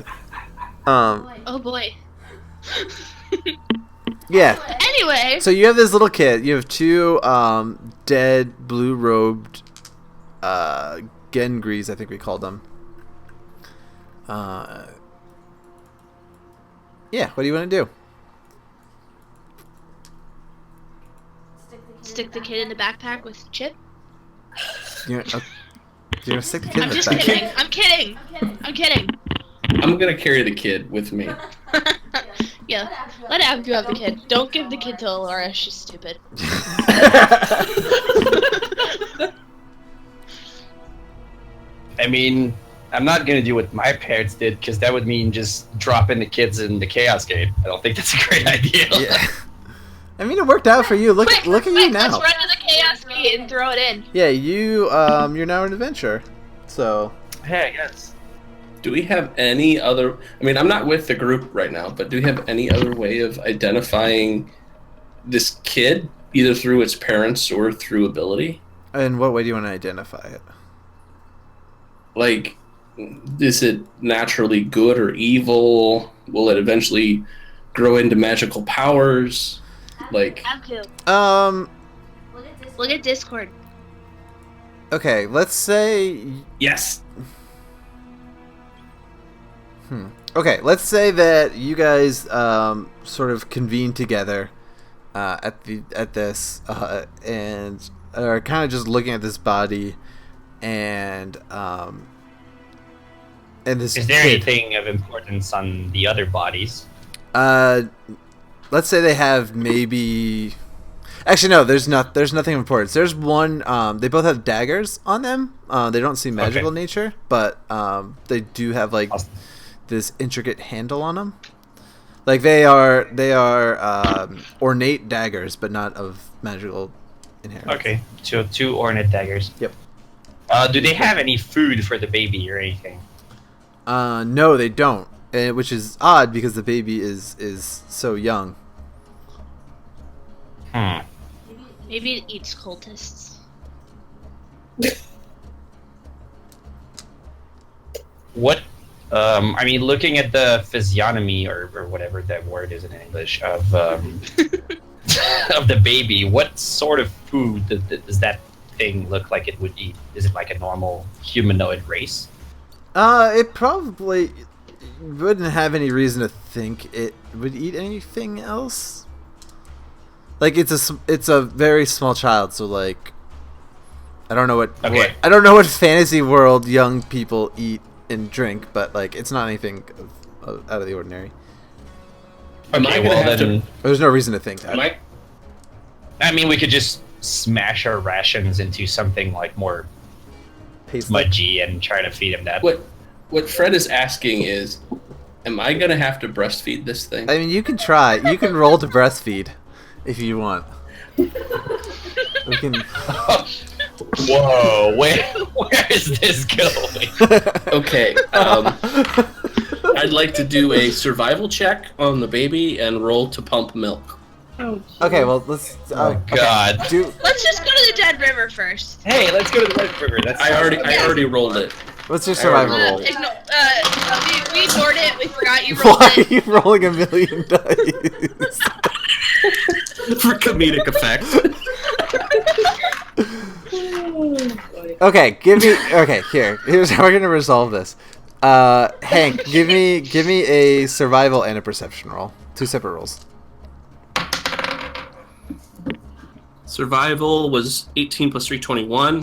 Oh boy. Yeah. Anyway. So you have this little kid. You have two dead, blue-robed Gengris, I think we called them. Yeah, what do you want to do? Stick the kid in the backpack with Chip? You're gonna stick the kid in the just backpack? kidding. I'm kidding. I'm gonna carry the kid with me. Yeah, let Abgu have the kid. Don't give the kid to Alora, she's stupid. I mean, I'm not gonna do what my parents did because that would mean just dropping the kids in the Chaos Gate. I don't think that's a great idea. Yeah. I mean, it worked out for you. Look at you now. Let's run to the Chaos Gate and throw it in. Yeah, you're now an adventurer. So. Hey, I guess. Do we have any other... I mean, I'm not with the group right now, but do we have any other way of identifying this kid, either through its parents or through ability? In what way do you want to identify it? Like, is it naturally good or evil? Will it eventually grow into magical powers? Like... Look at Discord. Okay, let's say... Yes! Okay, let's say that you guys sort of convene together at this and are kind of just looking at this body and this. Is there kid. anything of importance on the other bodies? Let's say they have maybe. Actually, no. There's nothing of importance. There's one. They both have daggers on them. They don't seem magical in nature, but they do have like this intricate handle on them. Like they are ornate daggers, but not of magical inheritance. Okay, so two ornate daggers. Yep. Do they have any food for the baby or anything? No, they don't. Which is odd because the baby is so young. Maybe it eats cultists. What? I mean, looking at the physiognomy or whatever that word is in English of of the baby, what sort of food does that thing look like it would eat? Is it like a normal humanoid race? It probably wouldn't have any reason to think it would eat anything else. Like it's a very small child, so like I don't know what fantasy world young people eat and drink, but like it's not anything out of the ordinary. Okay, well then there's no reason to think that. I mean, we could just smash our rations into something like more smudgy and try to feed him that. What Fred is asking is, am I gonna have to breastfeed this thing? I mean, you can try. You can roll to breastfeed if you want. We can. Whoa! Where is this going? Okay. I'd like to do a survival check on the baby and roll to pump milk. Oh, okay, well let's. Oh God! Okay. Let's just go to the Dead River first. Hey, let's go to the Red River. I already rolled it. What's your survival roll? We ignored it. We forgot you rolled Why it. are you rolling a million dice? for comedic effect. Okay, here's how we're gonna resolve this. Hank, give me a survival and a perception roll. 2 separate rolls. Survival was 18 plus 3, 21.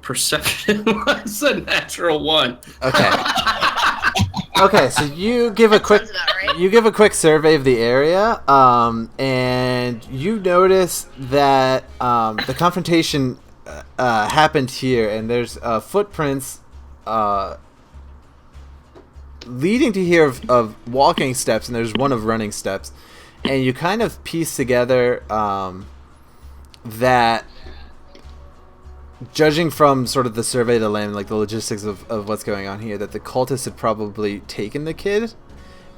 Perception was a natural 1. Okay. Okay, so you give a quick survey of the area, and you notice that the confrontation happened here, and there's footprints leading to here of walking steps, and there's one of running steps, and you kind of piece together that, judging from sort of the survey of the land, like the logistics of what's going on here, that the cultists had probably taken the kid,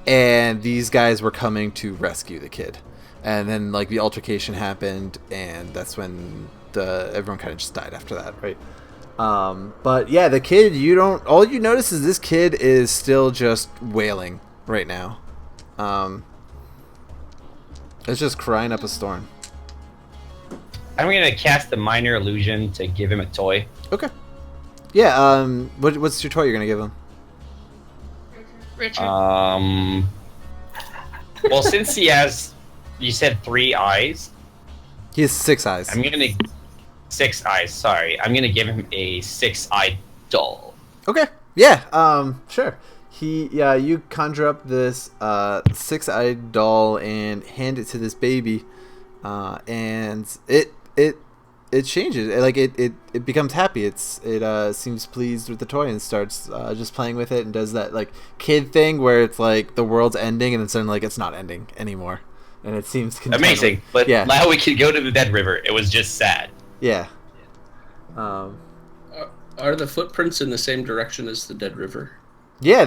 and these guys were coming to rescue the kid. And then, like, the altercation happened, and that's when everyone kind of just died after that, right? But yeah, the kid, all you notice is this kid is still just wailing right now. It's just crying up a storm. I'm gonna cast the minor illusion to give him a toy. Okay. Yeah. What's your toy you're gonna give him? Richard. Well, since he has, you said 3 eyes. He has 6 eyes. 6 eyes. Sorry, I'm gonna give him a 6-eyed doll. Okay. Yeah. Sure. You conjure up this 6-eyed doll and hand it to this baby, and it changes. It becomes happy. It seems pleased with the toy and starts just playing with it, and does that like kid thing where it's like the world's ending and then suddenly like it's not ending anymore, and it seems amazing. But yeah. Now we can go to the Dead River. It was just sad. Yeah. Are the footprints in the same direction as the Dead River? Yeah.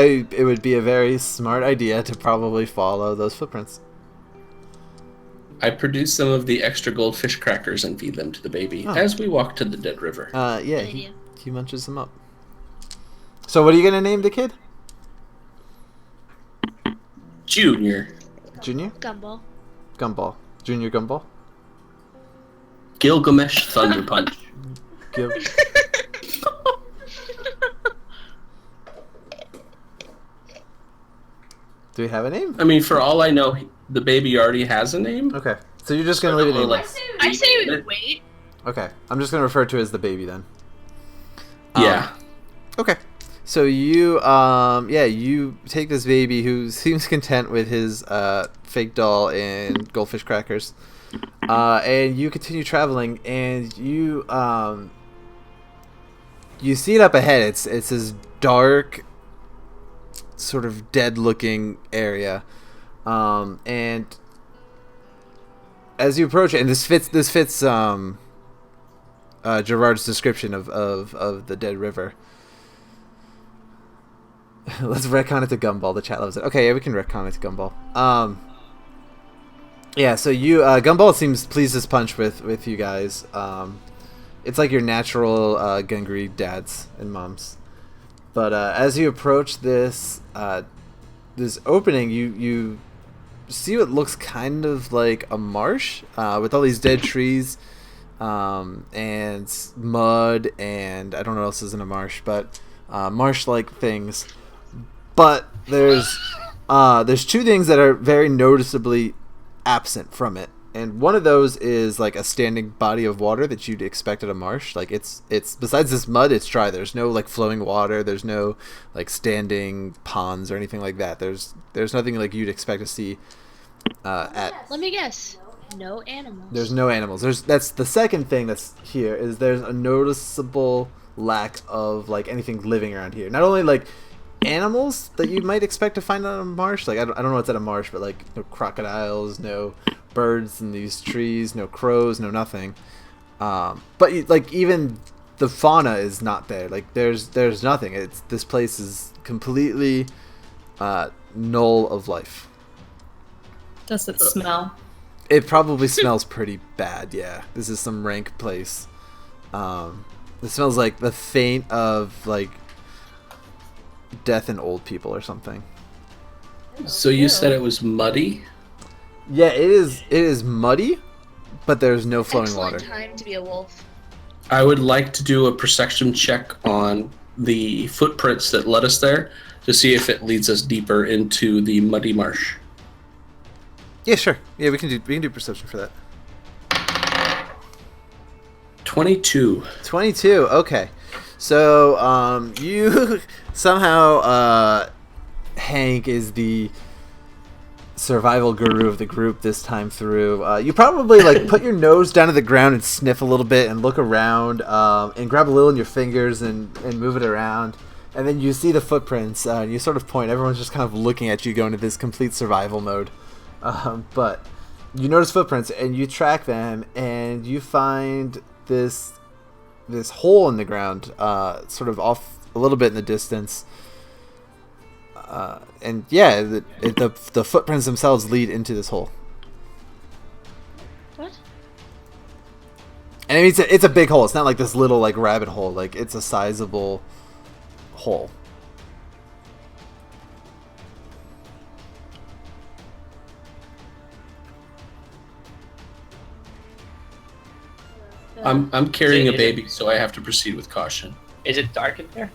It would be a very smart idea to probably follow those footprints. I produce some of the extra goldfish crackers and feed them to the baby as we walk to the Dead River. Yeah, he munches them up. So what are you going to name the kid? Junior. Junior? Gumball. Gumball. Junior Gumball? Gilgamesh Thunder Punch. Do we have a name? I mean, for all I know, the baby already has a name. Okay. So you're just going to leave it nameless. I say we wait. Okay. I'm just going to refer to it as the baby then. Yeah. Okay. So you take this baby who seems content with his fake doll and goldfish crackers, and you continue traveling, and you see it up ahead. It's this dark, sort of dead-looking area, and as you approach it, and this fits Gerard's description of the Dead River. Let's retcon it to Gumball. The chat loves it. Okay, yeah, we can retcon it to Gumball. Yeah, so you Gumball seems pleased as punch with you guys. It's like your natural Gungry dads and moms. But as you approach this opening, you see what looks kind of like a marsh with all these dead trees and mud, and I don't know what else is in a marsh, but marsh-like things. But there's 2 things that are very noticeably absent from it, and one of those is like a standing body of water that you'd expect at a marsh. Like it's besides this mud, it's dry. There's no like flowing water. There's no like standing ponds or anything like that. There's nothing like you'd expect to see at. Let me guess. No animals. There's no animals. That's the second thing that's here is there's a noticeable lack of like anything living around here. Not only like animals that you might expect to find on a marsh, like I don't know what's at a marsh, but like no crocodiles, no birds in these trees, no crows, no nothing. But like even the fauna is not there. Like there's nothing. This place is completely null of life. Does it smell? It probably smells pretty bad. Yeah, this is some rank place. It smells like the faint of like death and old people or something. So you said it was muddy? Yeah, it is. It is muddy, but there's no flowing Excellent water. time to be a wolf. I would like to do a perception check on the footprints that led us there to see if it leads us deeper into the muddy marsh. Yeah, sure. Yeah, we can do perception for that. 22. 22. Okay. So, you somehow, Hank is the survival guru of the group this time through. You probably like put your nose down to the ground and sniff a little bit and look around, and grab a little in your fingers and move it around. And then you see the footprints, and you sort of point. Everyone's just kind of looking at you, going into this complete survival mode. But you notice footprints, and you track them, and you find this hole in the ground, sort of off a little bit in the distance. And yeah, the footprints themselves lead into this hole. What? And I mean, it's a big hole. It's not like this little like rabbit hole. Like it's a sizable hole. I'm carrying a baby, so I have to proceed with caution. Is it dark in there?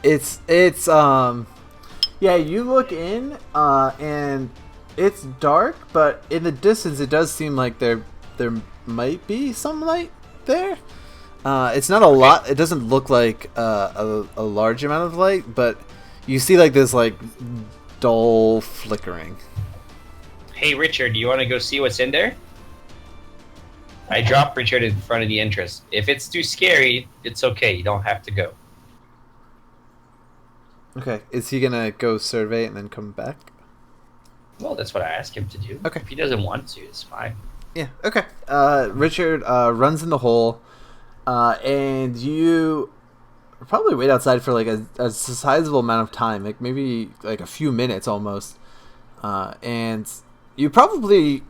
It's yeah, you look in, and it's dark, but in the distance it does seem like there might be some light there. It's not a lot. It doesn't look like a large amount of light, but you see like this like dull flickering. Hey, Richard, do you want to go see what's in there? I dropped Richard in front of the entrance. If it's too scary, it's okay. You don't have to go. Okay, is he gonna go survey and then come back? Well, that's what I asked him to do. Okay. If he doesn't want to, it's fine. Yeah, okay. Richard runs in the hole, and you probably wait outside for like a sizable amount of time, like maybe like a few minutes almost. And you probably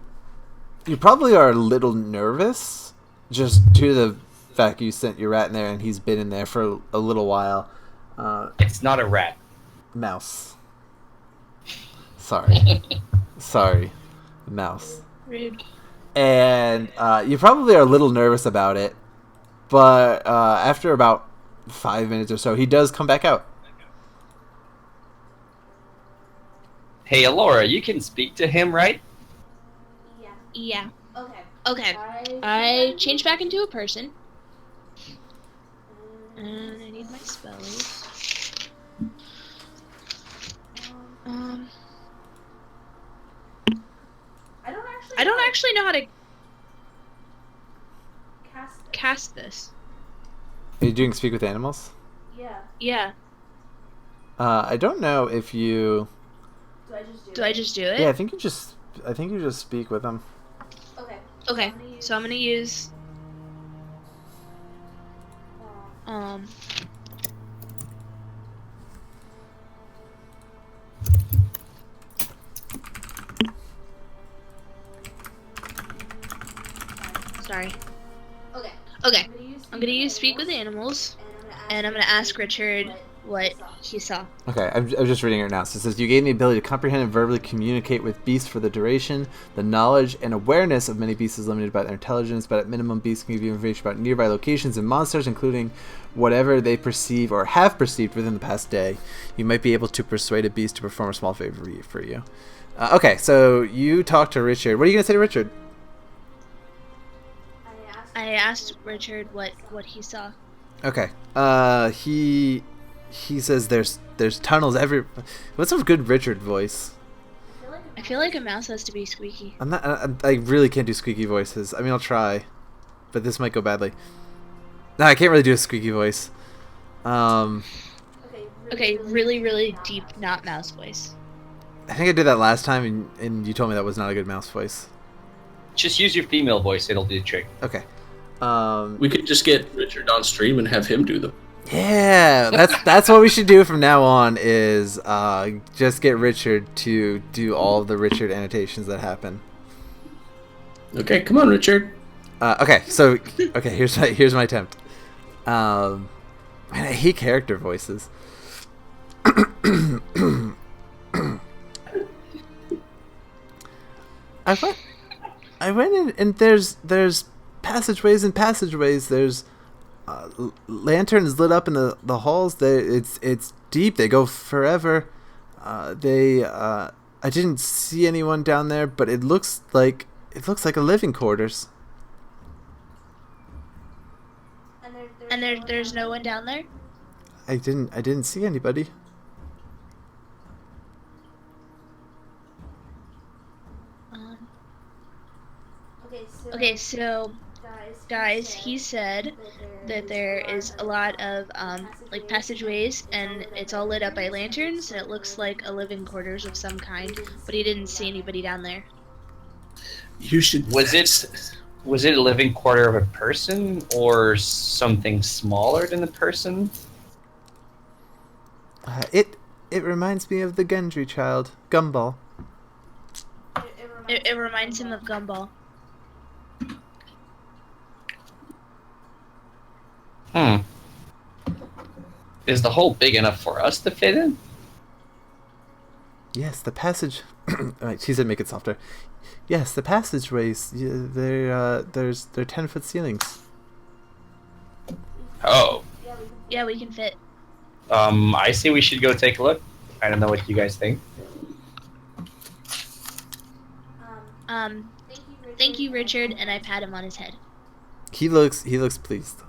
are a little nervous, just due to the fact you sent your rat in there and he's been in there for a little while. It's not a rat. Mouse. Sorry. Sorry. Mouse. Rude. And you probably are a little nervous about it, but after about 5 minutes or so, he does come back out. Hey, Alora, you can speak to him, right? Yeah. Okay. I change back into a person. And I need my spells. I don't actually know how to cast this. Are you doing speak with animals? Yeah. I don't know if you. Do I just do it? Yeah, I think you just speak with them. Okay. So I'm gonna use. Sorry. Okay. I'm gonna use speak with animals, and I'm gonna ask Richard what he saw. Okay, I'm just reading it now. So it says, you gain the ability to comprehend and verbally communicate with beasts for the duration. The knowledge and awareness of many beasts is limited by their intelligence, but at minimum, beasts can give you information about nearby locations and monsters, including whatever they perceive or have perceived within the past day. You might be able to persuade a beast to perform a small favor for you. Okay, so you talk to Richard. What are you going to say to Richard? I asked Richard what he saw. Okay. He says there's tunnels every. What's a good Richard voice? I feel like a mouse has to be squeaky. I really can't do squeaky voices. I mean, I'll try, but this might go badly. No, I can't really do a squeaky voice. Okay, really, really deep, not mouse voice. I think I did that last time, and you told me that was not a good mouse voice. Just use your female voice; it'll do the trick. Okay. We could just get Richard on stream and have him do them. Yeah, that's what we should do from now on. Is just get Richard to do all of the Richard annotations that happen. Okay, come on, Richard. Here's my attempt. Man, I hate character voices. I went in, and there's passageways and passageways. There's lanterns lit up in the halls. It's deep. They go forever. I didn't see anyone down there, but it looks like a living quarters. And there's no one down there? I didn't see anybody. Okay, so guys, he said that there is a lot of like passageways, and it's all lit up by lanterns, and it looks like a living quarters of some kind, but he didn't see anybody down there. You should. Was it a living quarter of a person or something smaller than a person? It reminds me of the Gendry child, Gumball. It reminds him of Gumball. Is the hole big enough for us to fit in? Yes, the passage. Right, she said make it softer. Yes, the passageways. They're 10-foot ceilings. Oh. Yeah, we can fit. I say we should go take a look. I don't know what you guys think. Thank you, Richard, and I pat him on his head. He looks pleased.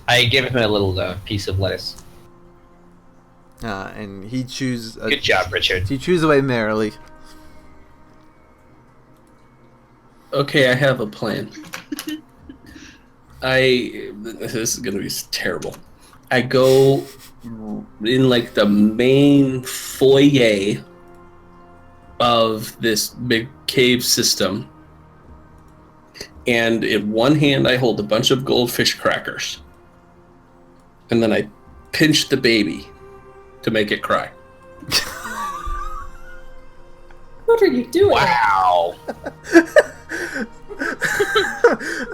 I give him a little piece of lettuce. And he chews. Good job, Richard. He chews away merrily. Okay, I have a plan. This is gonna be terrible. I go in like the main foyer of this big cave system, and in one hand I hold a bunch of goldfish crackers, and then I pinch the baby to make it cry. What are you doing? Wow.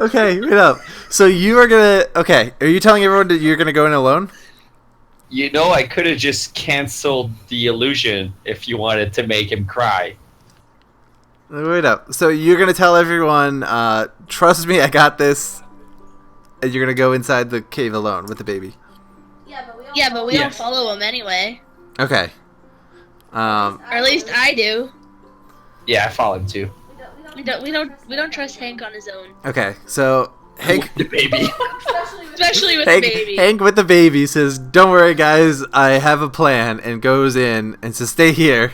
Okay, wait up. So you are gonna... Okay, are you telling everyone that you're gonna go in alone? You know, I could have just canceled the illusion if you wanted to make him cry. Wait up. So you're gonna tell everyone, trust me, I got this, and you're gonna go inside the cave alone with the baby. Yeah, but we don't follow him anyway. Okay. Or at least I do. Yeah, I followed too. We don't trust Hank on his own. Okay, so Hank... The baby. Especially with Hank, the baby. Hank with the baby says, "Don't worry, guys, I have a plan," and goes in and says, "Stay here."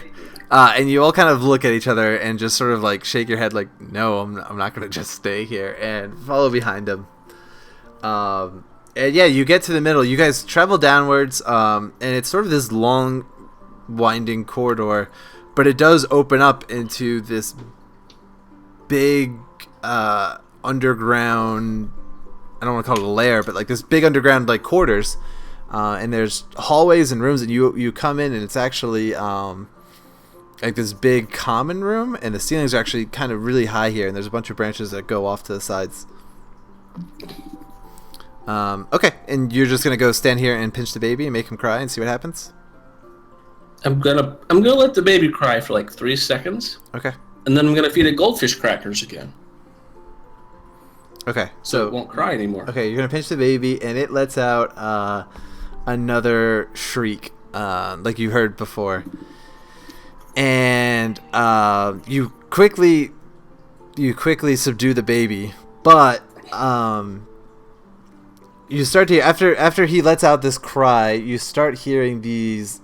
And you all kind of look at each other and just sort of like shake your head like, "No, I'm not going to just stay here," and follow behind him. And yeah, you get to the middle. You guys travel downwards, and it's sort of this long, winding corridor, but it does open up into this big underground... I don't want to call it a lair, but like this big underground like quarters, and there's hallways and rooms, and you come in, and it's actually like this big common room, and the ceilings are actually kind of really high here, and there's a bunch of branches that go off to the sides. Okay, and you're just gonna go stand here and pinch the baby and make him cry and see what happens? I'm gonna let the baby cry for like 3 seconds. Okay. And then I'm gonna feed it goldfish crackers again. Okay. So it won't cry anymore. Okay, you're gonna pinch the baby, and it lets out another shriek, like you heard before. And you quickly subdue the baby, but you start to after he lets out this cry, you start hearing these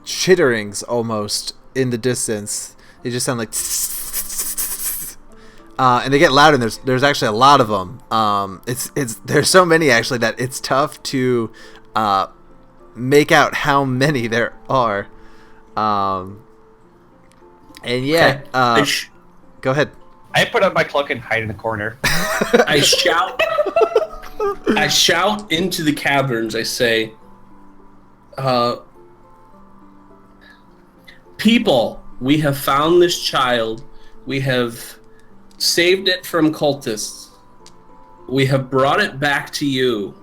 chitterings almost in the distance. They just sound like, and they get louder. And there's actually a lot of them. There's so many actually that it's tough to make out how many there are. And yeah, okay. Go ahead. I put up my cloak and hide in the corner. I shout into the caverns. I say, "People, we have found this child. We have saved it from cultists. We have brought it back to you.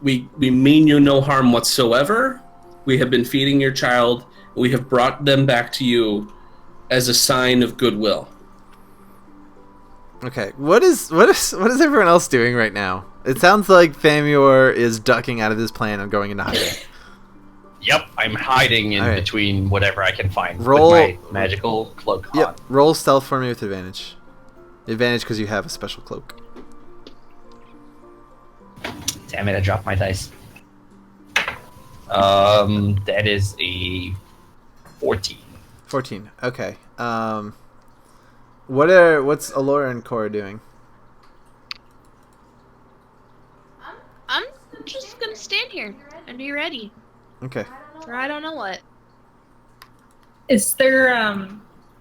We mean you no harm whatsoever. We have been feeding your child. We have brought them back to you. as a sign of goodwill. Okay, what is everyone else doing right now? It sounds like Thamior is ducking out of his plan and going into hiding. Yep, I'm hiding in between whatever I can find Roll, with my magical cloak on. Yep, roll stealth for me with advantage. Advantage because you have a special cloak. Damn it, I dropped my dice. That is a 14. 14. Okay. What's Alora and Cora doing? I'm just gonna stand here and be ready. Okay. For I don't know what. Is there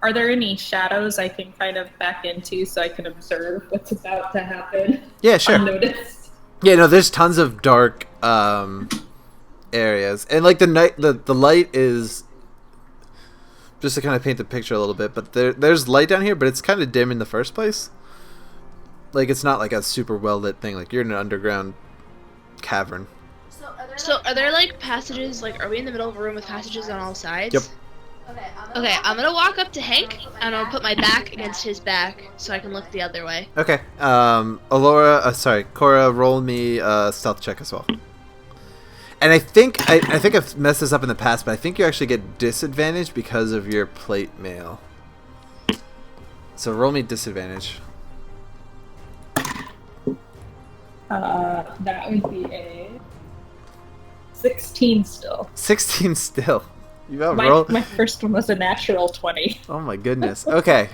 are there any shadows I can kind of back into so I can observe what's about to happen? Yeah, sure. Unnoticed. Yeah, no, there's tons of dark areas, and like the light is just to kind of paint the picture a little bit. But there's light down here, but it's kind of dim in the first place. Like it's not like a super well lit thing. Like you're in an underground cavern. So are there like passages? Like, are we in the middle of a room with passages on all sides? Yep. Okay, I'm gonna walk up to Hank and I'll put my back against his back so I can look the other way. Okay. Cora, roll me a stealth check as well. And I think I've messed this up in the past, but I think you actually get disadvantage because of your plate mail. So roll me disadvantage. That would be a 16 still. 16 still. You got my first one was a natural 20. Oh my goodness. Okay.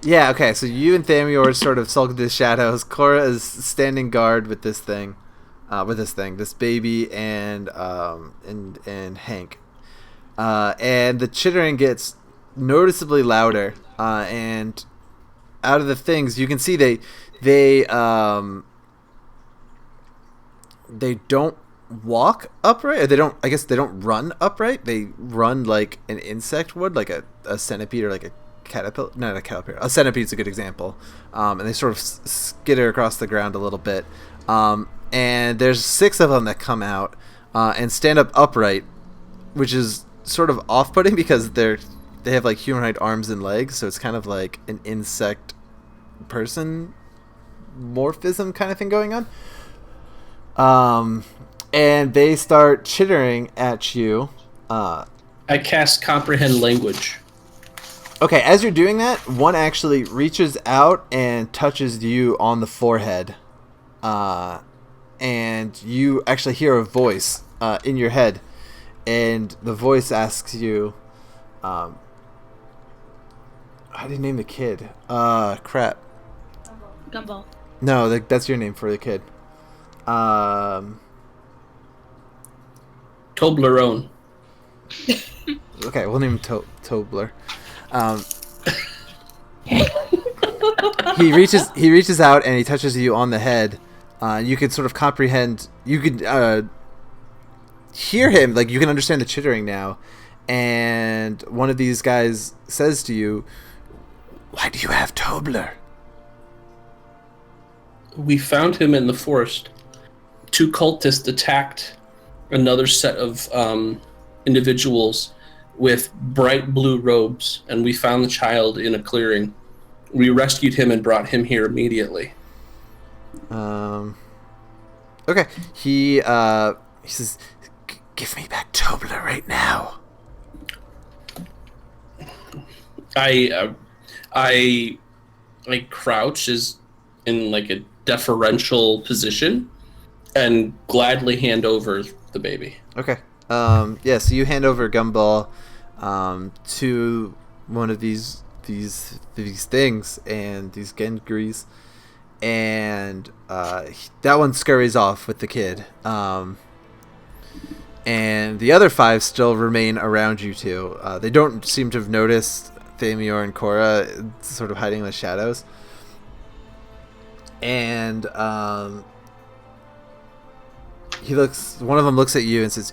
Yeah. Okay. So you and Thamior sort of sulk into the shadows. Cora is standing guard with this thing, this baby, and Hank. And the chittering gets noticeably louder. And out of the things you can see, they don't walk upright, or they don't run upright. They run like an insect would, like a centipede or like a caterpillar. Not a caterpillar. A centipede is a good example. And they sort of skitter across the ground a little bit. And there's 6 of them that come out and stand up upright, which is sort of off-putting because they have like humanoid arms and legs, so it's kind of like an insect person morphism kind of thing going on. And they start chittering at you. I cast Comprehend Language. Okay, as you're doing that, one actually reaches out and touches you on the forehead. And you actually hear a voice in your head. And the voice asks you... how do you name the kid? Crap. Gumball. No, that's your name for the kid. Toblerone. Okay, we'll name him Tobler. He reaches out and he touches you on the head. You can sort of comprehend. You could hear him, like you can understand the chittering now. And one of these guys says to you, "Why do you have Tobler?" We found him in the forest. 2 cultists attacked another set of individuals with bright blue robes, and we found the child in a clearing. We rescued him and brought him here immediately. Okay. He says, "Give me back Tobler right now." I crouch is in like a deferential position and gladly hand over the baby. Okay. Yeah, so you hand over Gumball to one of these things, and these Gengris, and that one scurries off with the kid. And the other 5 still remain around you two. They don't seem to have noticed Thamior and Cora sort of hiding in the shadows. And one of them looks at you and says,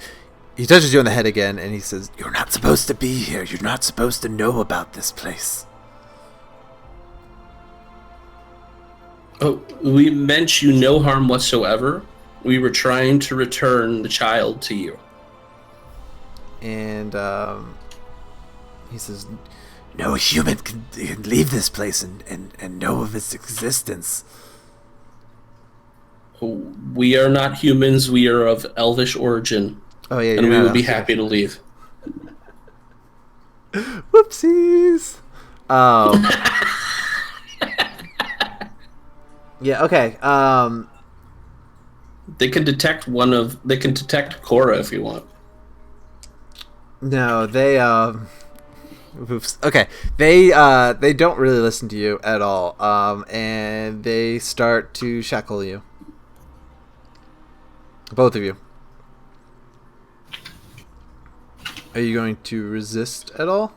he touches you on the head again, and he says, "You're not supposed to be here. You're not supposed to know about this place." Oh, we meant you no harm whatsoever. We were trying to return the child to you. And He says, "No human can leave this place and know of its existence." We are not humans. We are of elvish origin. Oh yeah, and we would be happy to leave. Whoopsies. Yeah. Okay. They can detect Korra if you want. No, they oops. Okay. They don't really listen to you at all. And they start to shackle you. Both of you. Are you going to resist at all?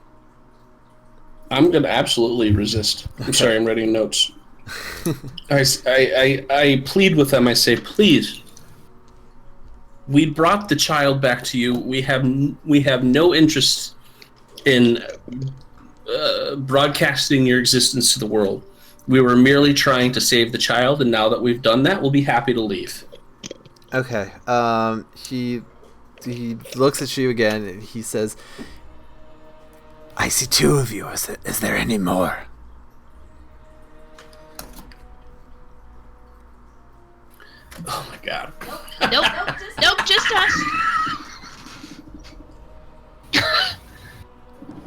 I'm going to absolutely resist. I'm sorry, I'm writing notes. I plead with them. I say, please, we brought the child back to you. We have no interest in broadcasting your existence to the world. We were merely trying to save the child, and now that we've done that, we'll be happy to leave. Okay. He looks at you again and he says, "I see two of you. Is there any more?" Oh my god. Nope, just us.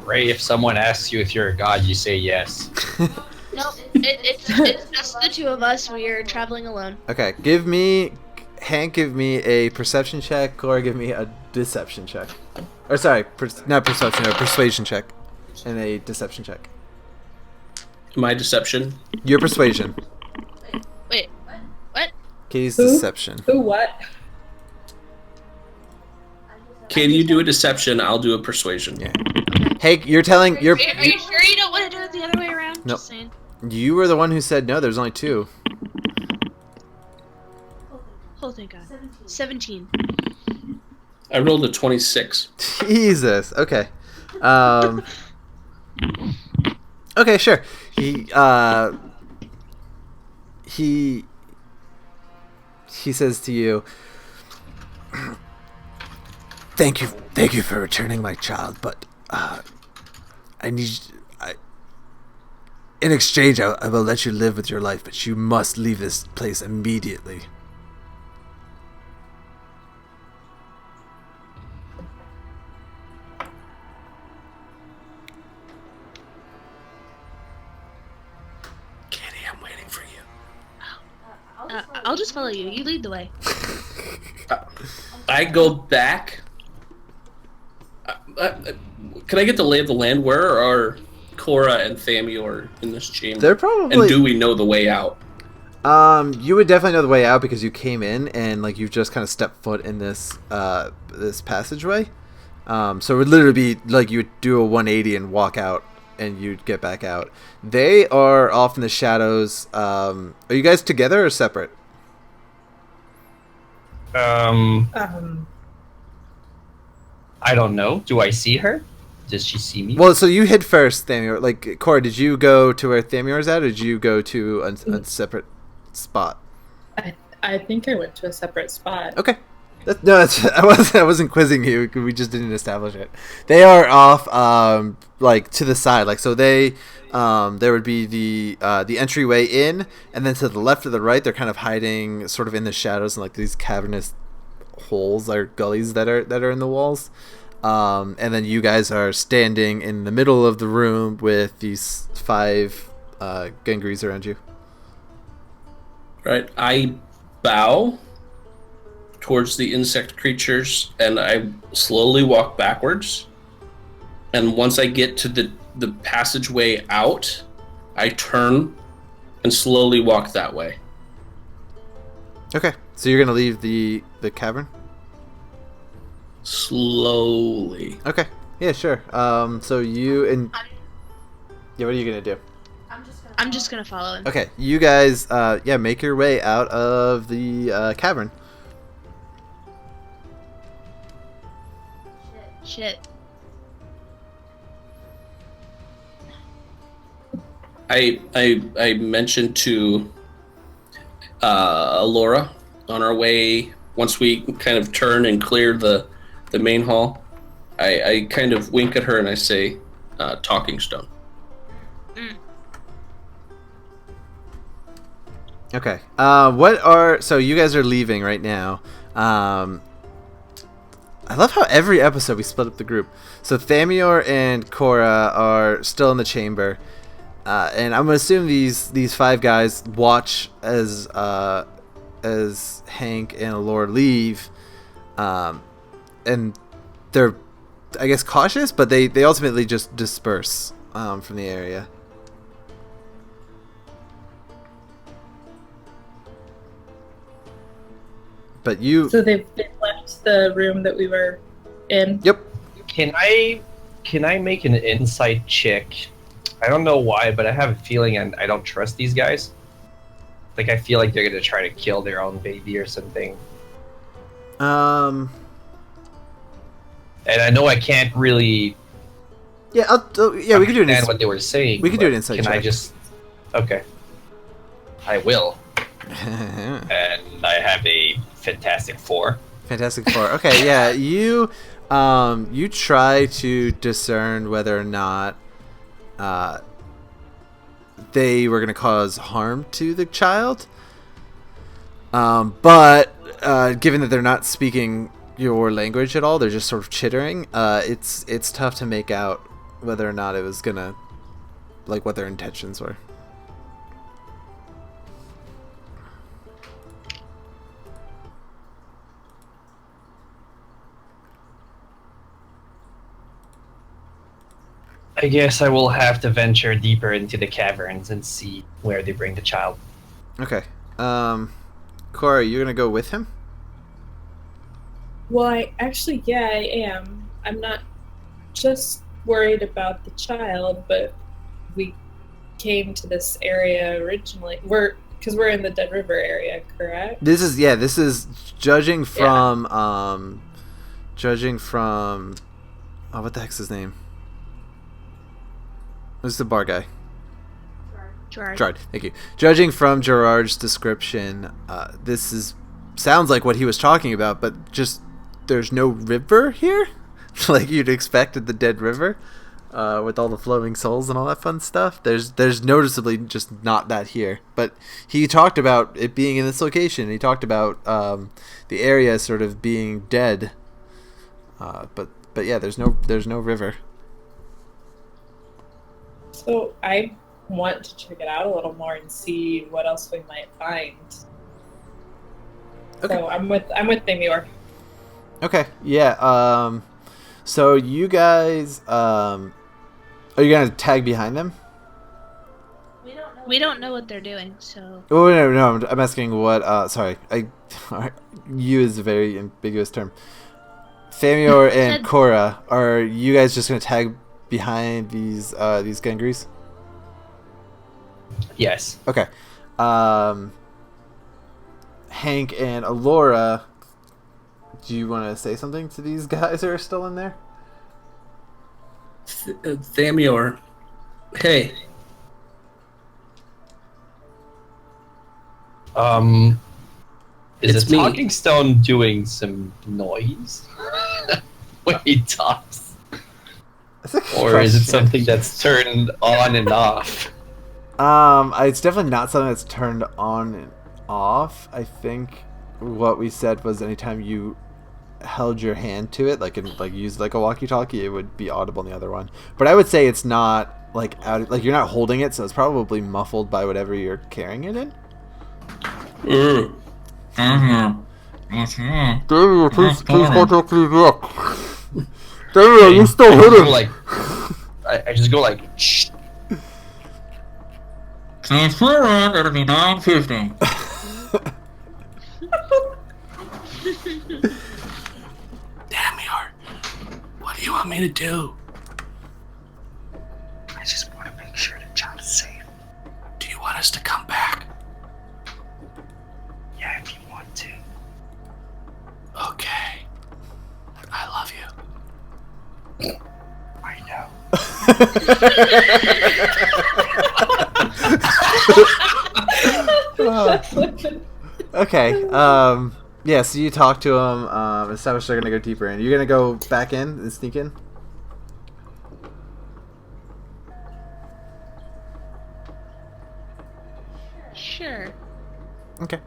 Ray, if someone asks you if you're a god, you say yes. Nope, it's just the two of us. We are traveling alone. Okay, Hank, give me a perception check, Cora, give me a deception check. Or sorry, not perception, a persuasion check. And a deception check. My deception? Your persuasion. Wait, what? Katie's deception. Who what? Katie, you do a deception, I'll do a persuasion. Yeah. Hank, you're telling... Are you sure you don't want to do it the other way around? Nope. Just saying. You were the one who said no, there's only two. Oh, thank God. 17. I rolled a 26. Jesus. Okay. Okay, sure. He says to you, thank you for returning my child, but in exchange I will let you live with your life, but you must leave this place immediately. I'll just follow you. You lead the way. I go back. Can I get the lay of the land? Where are Korra and Thamior in this chamber? They're probably... And do we know the way out? You would definitely know the way out because you came in and like you've just kind of stepped foot in this this passageway. So it would literally be like you would do a 180 and walk out, and you'd get back out. They are off in the shadows. Are you guys together or separate? I don't know. Do I see her? Does she see me? Well, so you hid first, Thamior. Like, Cora, did you go to where Thamior's at, or did you go to a separate spot? I think I went to a separate spot. Okay. I wasn't quizzing you. We just didn't establish it. They are off, like to the side. Like so, there would be the entryway in, and then to the left or the right, they're kind of hiding, sort of in the shadows, and like these cavernous holes or gullies that are in the walls. And then you guys are standing in the middle of the room with these 5 Gengris around you. Right. I bow towards the insect creatures, and I slowly walk backwards. And once I get to the passageway out, I turn and slowly walk that way. Okay, so you're gonna leave the cavern? Slowly. Okay, yeah, sure. So you and yeah, what are you gonna do? I'm just gonna follow him. Okay, you guys, make your way out of the cavern. Shit. I mentioned to Laura on our way, once we kind of turn and clear the main hall, I kind of wink at her and I say, talking stone. Okay. So you guys are leaving right now. I love how every episode we split up the group. So Thamior and Cora are still in the chamber, and I'm gonna assume these 5 guys watch as Hank and Allure leave, and they're, I guess, cautious, but they ultimately just disperse from the area. But So they've left the room that we were in. Yep. Can I make an insight check? I don't know why, but I have a feeling I don't trust these guys. Like, I feel like they're gonna try to kill their own baby or something. And I know I can't really. Yeah, we can do an insight. What they were saying. We can do an insight check. Can I just? Okay. I will. And I have a Fantastic 4. Fantastic 4. Okay, yeah, you try to discern whether or not they were going to cause harm to the child. But given that they're not speaking your language at all, they're just sort of chittering. It's tough to make out whether or not it was gonna, like, what their intentions were. I guess I will have to venture deeper into the caverns and see where they bring the child. Okay. Cora, you're gonna go with him? Well, yeah, I am. I'm not just worried about the child, but we came to this area originally. Because we're in the Dead River area, correct? This is judging from oh, what the heck's his name? Who's the bar guy? Gerard. Thank you. Judging from Gerard's description, this sounds like what he was talking about, but just there's no river here, like you'd expect at the Dead River, with all the flowing souls and all that fun stuff. There's noticeably just not that here. But he talked about it being in this location. He talked about the area sort of being dead. But yeah, there's no river. So I want to check it out a little more and see what else we might find. Okay. So I'm with Thamior. Okay. Yeah. So you guys, are you gonna tag behind them? We don't know what they're doing, so. Oh no! I'm asking what. Sorry, you is a very ambiguous term. Thamior and Cora, are you guys just gonna tag behind these gangries? Yes. Okay. Hank and Alora, do you want to say something to these guys who are still in there? Thamior, hey. Is It's the me. talking stone doing some noise when he talks? Or is it something that's turned on and off? It's definitely not something that's turned on and off. I think what we said was anytime you held your hand to it, like used like a walkie-talkie, it would be audible in the other one. But I would say it's not like out, like you're not holding it, so it's probably muffled by whatever you're carrying it in. David, please contact me back. David, you still hit him. Like, I just go like, shh. Transfer on, it'll be 9:50. Thamior, what do you want me to do? I just want to make sure the child is safe. Do you want us to come back? Yeah, if you want to. Okay. I love you. I know. Okay. Yeah. So you talk to them. Establish they're gonna go deeper in. You're gonna go back in and sneak in. Okay.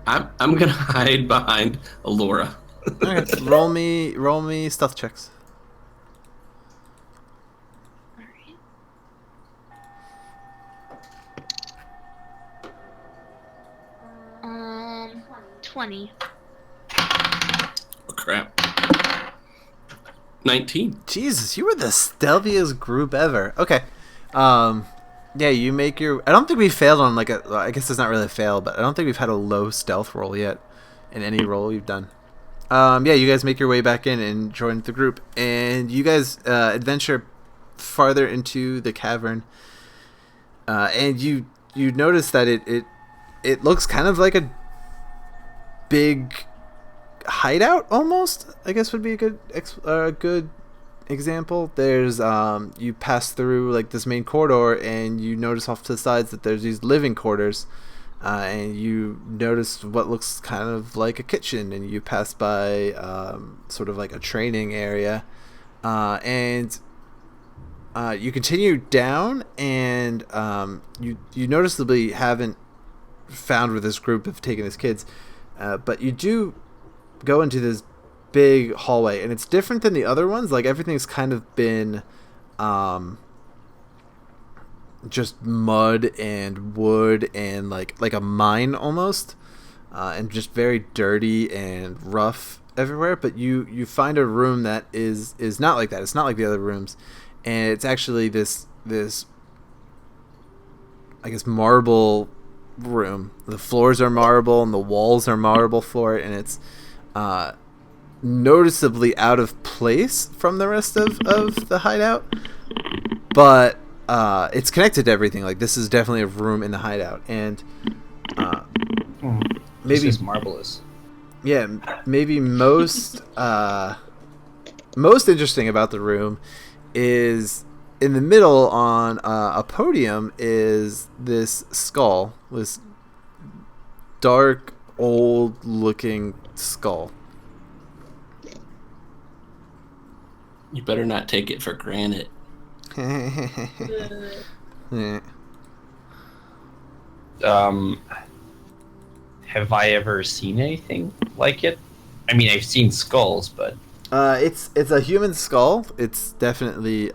I'm gonna hide behind Alora. Okay. Roll me stealth checks. All right. 20. Oh, crap. 19. Jesus, you were the stealthiest group ever. Okay. Yeah, you make your... I don't think we failed on like a... I guess it's not really a fail, but I don't think we've had a low stealth roll yet in any roll we've done. Yeah, you guys make your way back in and join the group. And you guys adventure farther into the cavern. And you notice that it looks kind of like a big hideout almost, I guess would be a good example. There's you pass through like this main corridor and you notice off to the sides that there's these living quarters, and you notice what looks kind of like a kitchen, and you pass by sort of like a training area, and you continue down, and you noticeably haven't found where this group have taken as kids, but you do go into this big hallway, and it's different than the other ones. Like everything's kind of been just mud and wood and like a mine almost, and just very dirty and rough everywhere. But you find a room that is not like that. It's not like the other rooms, and it's actually this I guess marble room. The floors are marble and the walls are marble floor, and it's noticeably out of place from the rest of the hideout, but it's connected to everything. Like this is definitely a room in the hideout, and maybe this is marvelous. Yeah, maybe most most interesting about the room is in the middle on a podium is this skull, this dark old looking skull. You better not take it for granted. Yeah. Have I ever seen anything like it? I mean, I've seen skulls, but It's a human skull. It's definitely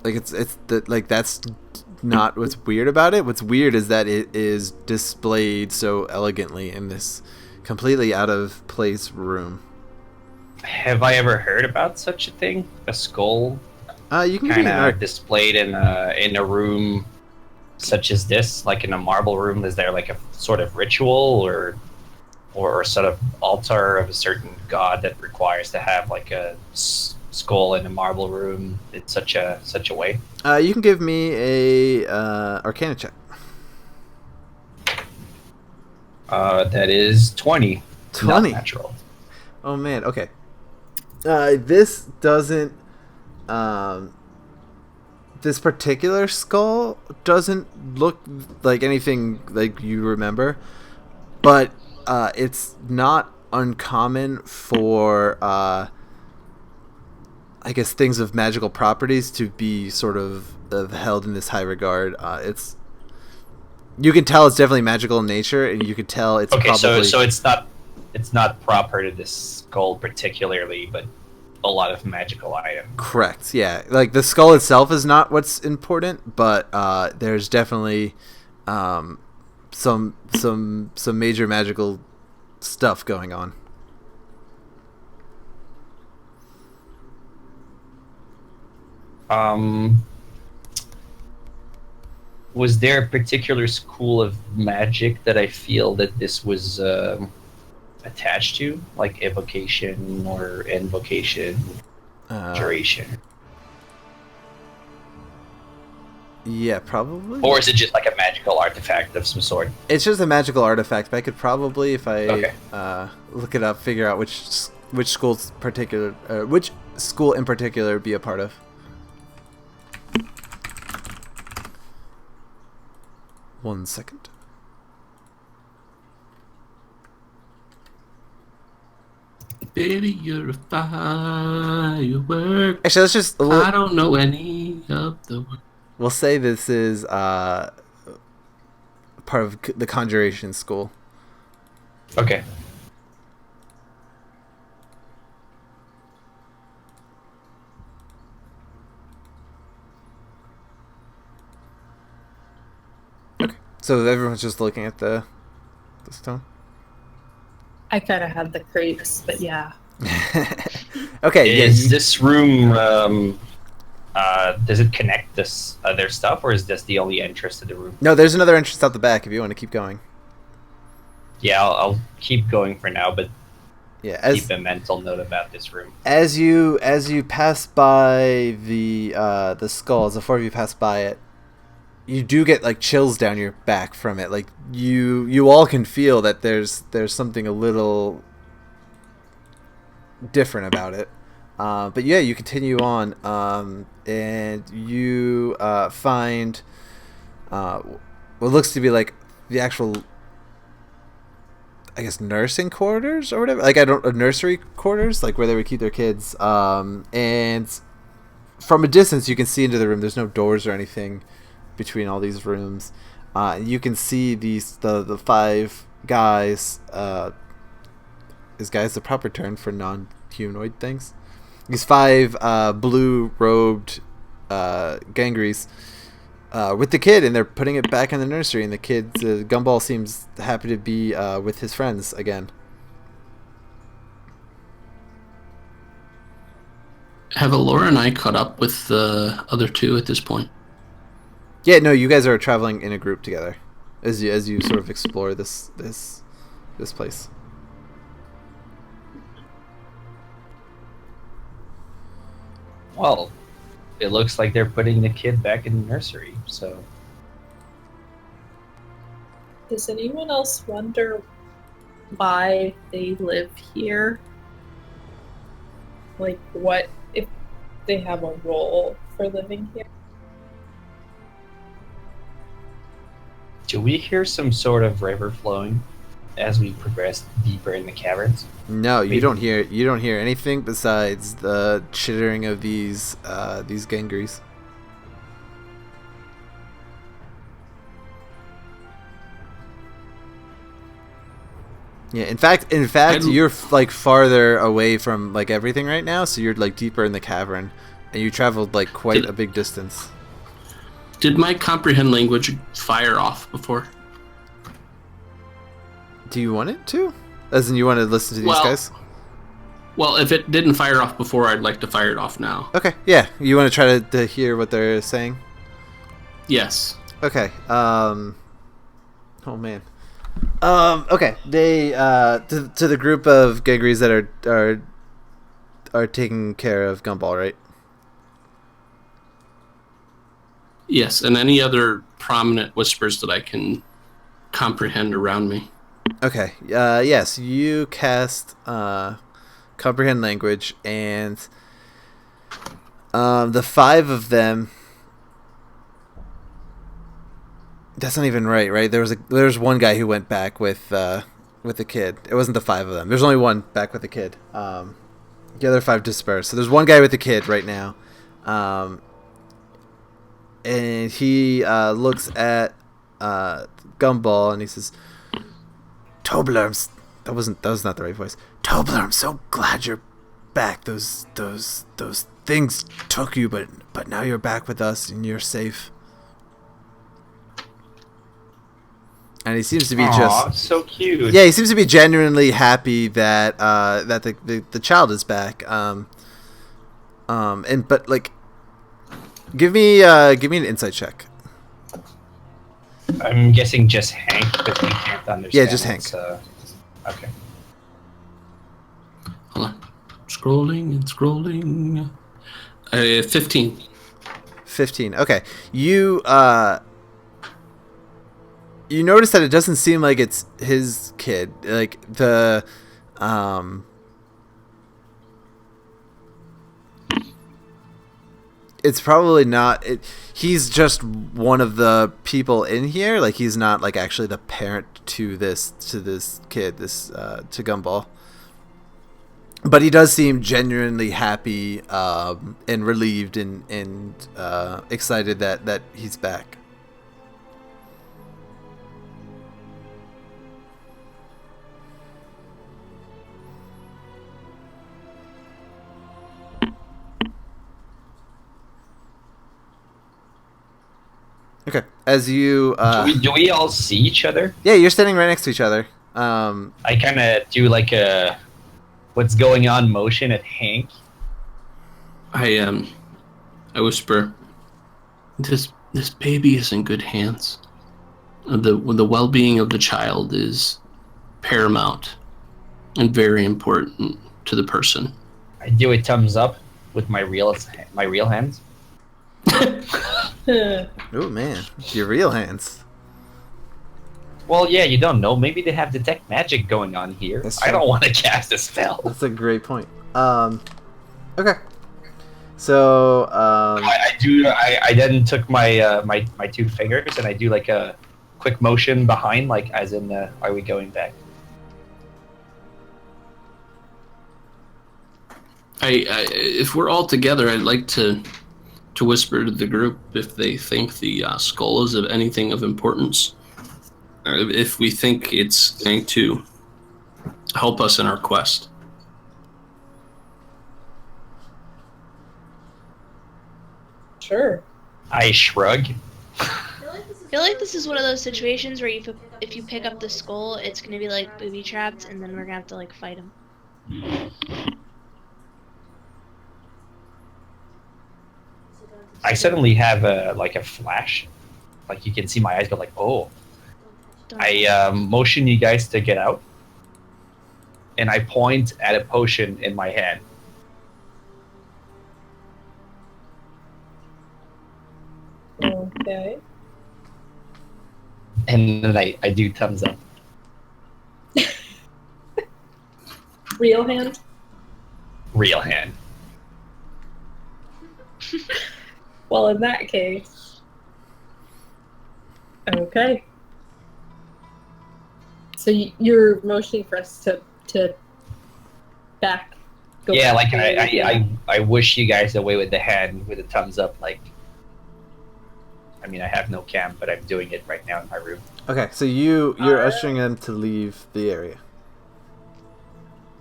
that's not what's weird about it. What's weird is that it is displayed so elegantly in this completely out of place room. have I ever heard about such a thing? A skull You can kind give me of displayed in a room such as this, like in a marble room. Is there like a sort of ritual or sort of altar of a certain god that requires to have like a skull in a marble room in such a way? You can give me a Arcana check. That is 20. 20. Not natural. Oh man. Okay. This doesn't. This particular skull doesn't look like anything like you remember, but it's not uncommon for I guess things of magical properties to be sort of held in this high regard. You can tell it's definitely magical in nature, and you can tell it's okay. probably... So it's not proper to this skull particularly, but a lot of magical items. Correct. Yeah, like the skull itself is not what's important, but there's definitely some major magical stuff going on. Was there a particular school of magic that I feel that this was attached to, like evocation or invocation, duration? Yeah, probably. Or is it just like a magical artifact of some sort? It's just a magical artifact, but I could probably, if I Okay. Look it up, figure out which school's particular, which school in particular be a part of. One second. Baby, you're a firework. Actually, I don't know any of the... We'll say this is part of the conjuration school. Okay. So everyone's just looking at the stone. I kind of had the creeps, but yeah. Okay. Is this room? Does it connect this other stuff, or is this the only entrance to the room? No, there's another entrance out the back if you want to keep going. Yeah, I'll keep going for now, but yeah, keep a mental note about this room. As you pass by the skulls, the four of you pass by it, you do get like chills down your back from it. Like you all can feel that there's something a little different about it. But yeah, you continue on, and you find what looks to be like the actual, I guess, nursing quarters or whatever. Like nursery quarters, like where they would keep their kids. And from a distance, you can see into the room. There's no doors or anything between all these rooms. You can see the five guys. Is guys the proper term for non-humanoid things? These five blue-robed gangries with the kid, and they're putting it back in the nursery. And the kid, Gumball, seems happy to be with his friends again. Have Alora and I caught up with the other two at this point? Yeah, no, you guys are traveling in a group together as you sort of explore this place. Well, it looks like they're putting the kid back in the nursery, so... Does anyone else wonder why they live here? Like, what if they have a role for living here? Do we hear some sort of river flowing as we progress deeper in the caverns? No, you don't hear anything besides the chittering of these gangries. Yeah, in fact, you're like farther away from like everything right now, so you're like deeper in the cavern, and you traveled like quite a big distance. Did my comprehend language fire off before? Do you want it to? As in, you want to listen to these guys? Well, if it didn't fire off before, I'd like to fire it off now. Okay, yeah. You want to try to hear what they're saying? Yes. Okay. Oh man. Okay. They to the group of gangries that are taking care of Gumball, right? Yes, and any other prominent whispers that I can comprehend around me. Okay. Yes, you cast comprehend language, and the five of them. That's not even right, right? There was one guy who went back with the kid. It wasn't the five of them. There's only one back with the kid. The other five dispersed. So there's one guy with the kid right now, and he looks at Gumball and he says, "Tobler, that was not the right voice. Tobler, I'm so glad you're back. Those things took you, but now you're back with us and you're safe." And he seems to be so cute. Yeah, he seems to be genuinely happy that that the child is back. But like, give me an insight check. I'm guessing just Hank, but we can't understand. Yeah, just Hank. Okay. Hold on. Scrolling and scrolling. 15. 15. Okay. You notice that it doesn't seem like it's his kid. Like it's probably not. He's just one of the people in here. Like he's not like actually the parent to this kid, to Gumball. But he does seem genuinely happy and relieved and excited that he's back. as you do we all see each other? yeah, you're standing right next to each other. I kind of do like a what's going on motion at Hank. I whisper, this baby is in good hands. The well-being of the child is paramount and very important to the person. I do a thumbs up with my real hands. Oh man, your real hands. Well, yeah, you don't know. Maybe they have detect magic going on here. I don't want to cast a spell. That's a great point. Okay. So I then took my my 2 fingers and I do like a quick motion behind, like as in, are we going back? If we're all together, I'd like to whisper to the group if they think the skull is of anything of importance, or if we think it's going to help us in our quest. Sure. I shrug. I feel like this is one of those situations where if you pick up the skull, it's gonna be like booby trapped, and then we're gonna have to like fight him. I suddenly have a flash, like you can see my eyes go like, oh. I motion you guys to get out, and I point at a potion in my hand. Okay. And then I do thumbs up. Real hand? Real hand. Well, in that case. Okay. So you're motioning for us to back. Yeah, back like I wish you guys away with the hand with a thumbs up. Like, I mean, I have no cam, but I'm doing it right now in my room. okay, so you're ushering them to leave the area.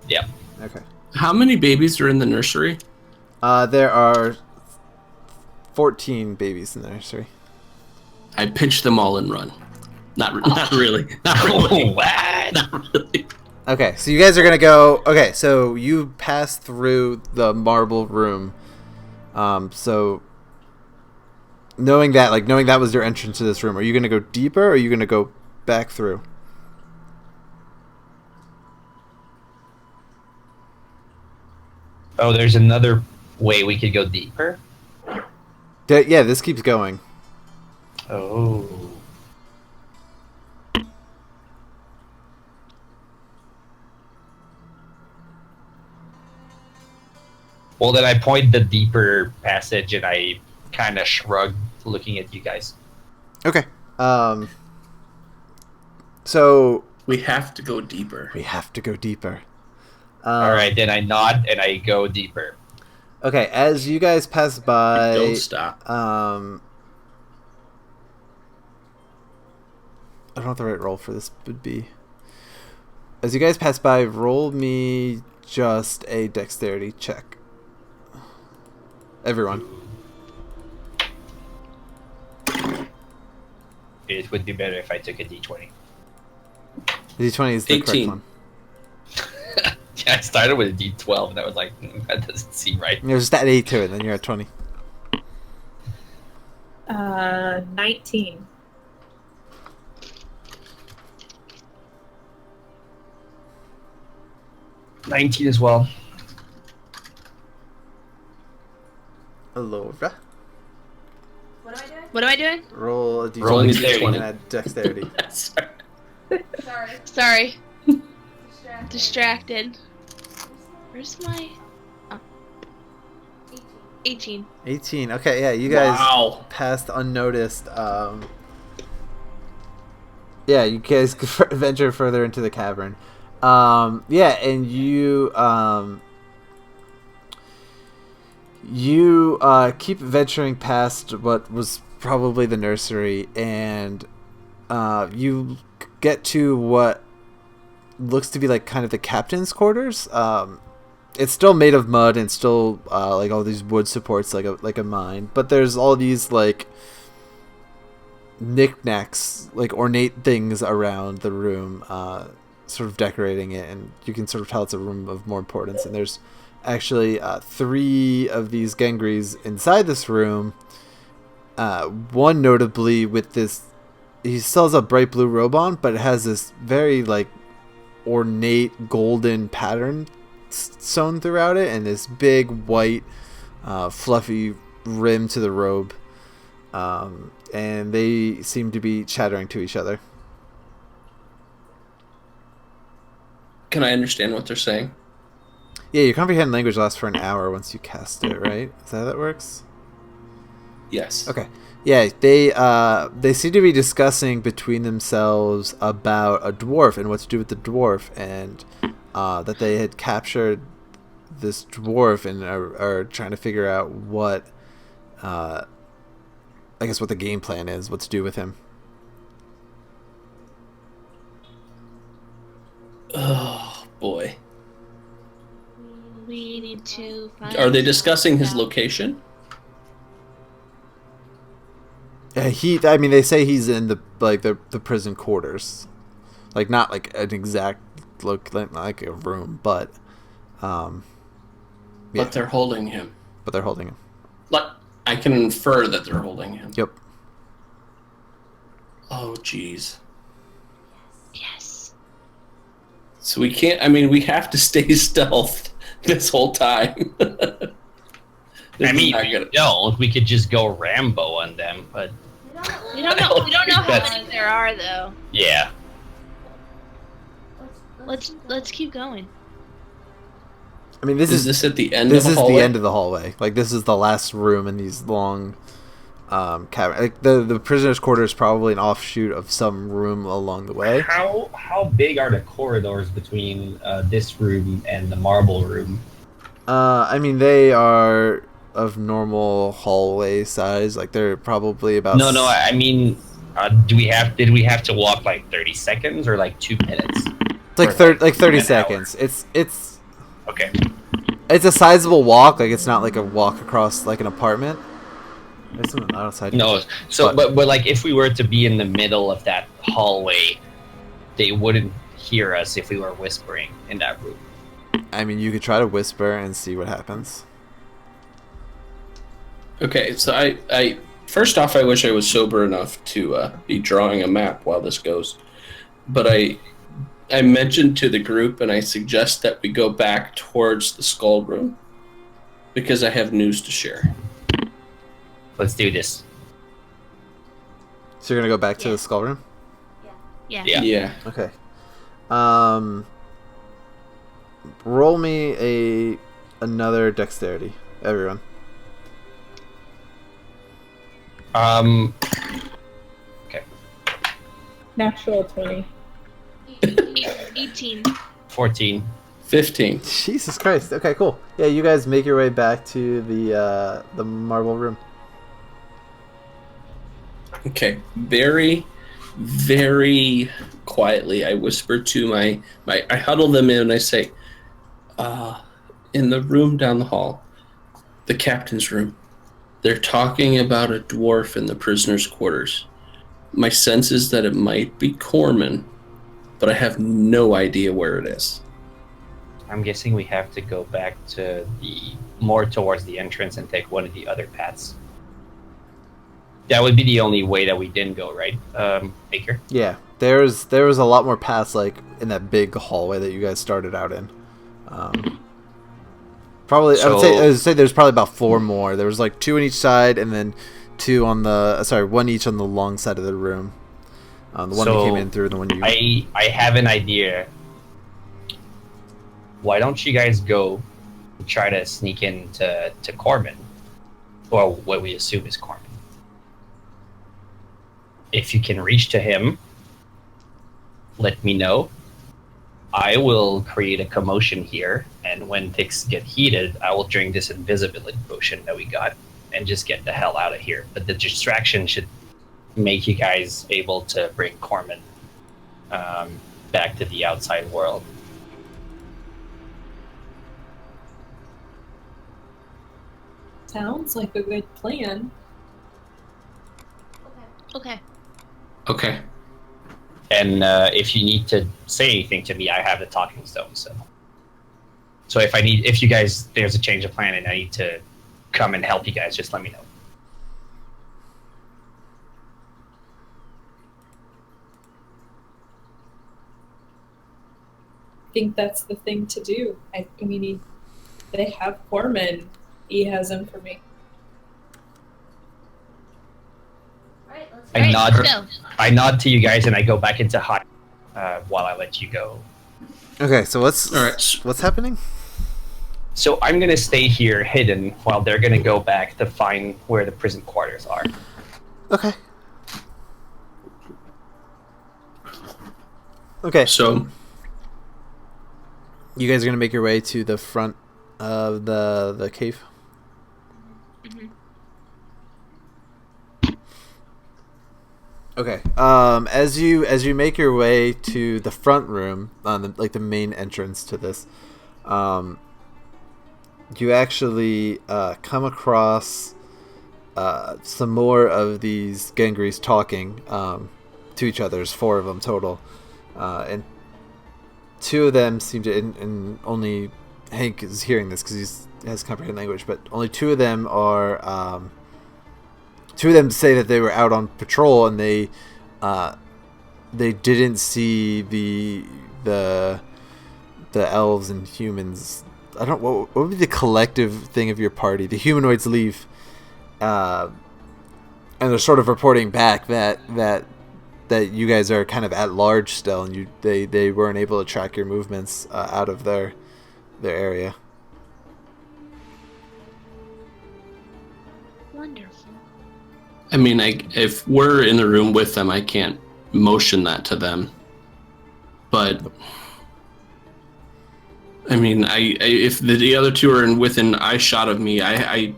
Yeah. Okay. How many babies are in the nursery? There are 14 babies in the nursery. I pinch them all and run. Not really. Not really. What? Not really. Okay, so you guys are gonna go. Okay, so you pass through the marble room. So knowing that was your entrance to this room, are you gonna go deeper or are you gonna go back through? Oh, there's another way we could go deeper. Yeah, this keeps going. Oh. Well, then I point the deeper passage and I kind of shrug, looking at you guys. Okay. So We have to go deeper. we have to go deeper. All right, then I nod and I go deeper. Okay, as you guys pass by, Don't stop. I don't know what the right roll for this would be. As you guys pass by, roll me just a dexterity check. Everyone. It would be better if I took a d20. D20 is the 18. correct one. Yeah, I started with a d12 and I was like, that doesn't seem right. You're just at 8 to it, then you're at 20. 19. $19 as well. Alora. What am I doing? Roll a d20 Rolling a and d20. add dexterity. Sorry. Distracted. Where's my... Oh. 18. 18. Okay, yeah, you guys Wow. passed unnoticed. Yeah, you guys venture further into the cavern. Yeah, and you keep venturing past what was probably the nursery, and you get to what looks to be like kind of the captain's quarters. It's still made of mud and still like all these wood supports like a mine, but there's all these like knickknacks, like ornate things around the room, sort of decorating it, and you can sort of tell it's a room of more importance. And there's actually 3 of these Gengris inside this room. One notably with this, he still has a bright blue robe on, but it has this very like ornate golden pattern sewn throughout it, and this big white fluffy rim to the robe. And they seem to be chattering to each other. Can I understand what they're saying? Yeah, your comprehend language lasts for an hour once you cast it, right? Is that how that works? Yes. Okay. Yeah, they seem to be discussing between themselves about a dwarf and what to do with the dwarf, and that they had captured this dwarf and are trying to figure out what, I guess, what the game plan is, what to do with him. Oh boy. We need to find. Are they discussing his location? I mean, they say he's in the prison quarters, like not like an exact look like a room, but yeah. But they're holding him. But they're holding him. Like, I can infer that they're holding him. Yep. Oh, jeez. Yes. So we can't. I mean, we have to stay stealth this whole time. I mean, we could just go Rambo on them, but We don't know. We don't know how many there are, though. yeah. Let's keep going. I mean, this is this at the end? This of is the hallway? the end of the hallway. Like, this is the last room in these long cabin. Like, the prisoner's quarter is probably an offshoot of some room along the way. How big are the corridors between this room and the marble room? I mean, they are of normal hallway size. Like, they're probably about. No. I mean, did we have to walk like 30 seconds or like 2 minutes? It's like 30 seconds. Hour? It's okay. It's a sizable walk. Like, it's not like a walk across like an apartment. There's someone outside. No. So, but like, if we were to be in the middle of that hallway, they wouldn't hear us if we were whispering in that room. I mean, you could try to whisper and see what happens. Okay, so I first off, I wish I was sober enough to be drawing a map while this goes, but I mentioned to the group and I suggest that we go back towards the skull room because I have news to share. Let's do this. So you're gonna go back to the skull room? Yeah. Okay. Roll me another dexterity, everyone. Okay. Natural 20. 18. 14. 15. Jesus Christ. Okay, cool. Yeah, you guys make your way back to the marble room. Okay, very, very quietly, I whisper to I huddle them in and I say, in the room down the hall, the captain's room, they're talking about a dwarf in the prisoner's quarters. My sense is that it might be Corman, but I have no idea where it is. I'm guessing we have to go back to more towards the entrance and take one of the other paths. That would be the only way that we didn't go, right, Aker? Yeah, there was a lot more paths like in that big hallway that you guys started out in. Probably, I would say there's probably about 4 more. There was like 2 on each side, and then 2 on the 1 each on the long side of the room. The one you came in through, and the one you. I have an idea. Why don't you guys go and try to sneak into Corbin, or what we assume is Corbin? If you can reach to him, let me know. I will create a commotion here, and when things get heated, I will drink this invisibility potion that we got and just get the hell out of here. But the distraction should make you guys able to bring Corman back to the outside world. Sounds like a good plan. Okay. Okay. And if you need to say anything to me, I have the talking stone. So if you guys, there's a change of plan and I need to come and help you guys, just let me know. I think that's the thing to do. I mean, they have Corman. He has information. I nod to you guys and I go back into hide while I let you go. Okay, so what's happening? So I'm gonna stay here hidden while they're gonna go back to find where the prison quarters are. Okay. Okay. So you guys are gonna make your way to the front of the cave. Mm-hmm. Okay. As you make your way to the front room, the main entrance to this, you actually come across some more of these Gengris talking to each other. There's 4 of them total, and 2 of them seem to, and only Hank is hearing this because he has comprehend language, but only 2 of them are. 2 of them say that they were out on patrol and they didn't see the elves and humans. I don't. What would be the collective thing of your party? The humanoids leave, and they're sort of reporting back that you guys are kind of at large still, and they weren't able to track your movements out of their area. Wonderful. I mean, if we're in the room with them, I can't motion that to them. But I mean, if the other 2 are within eye shot of me, I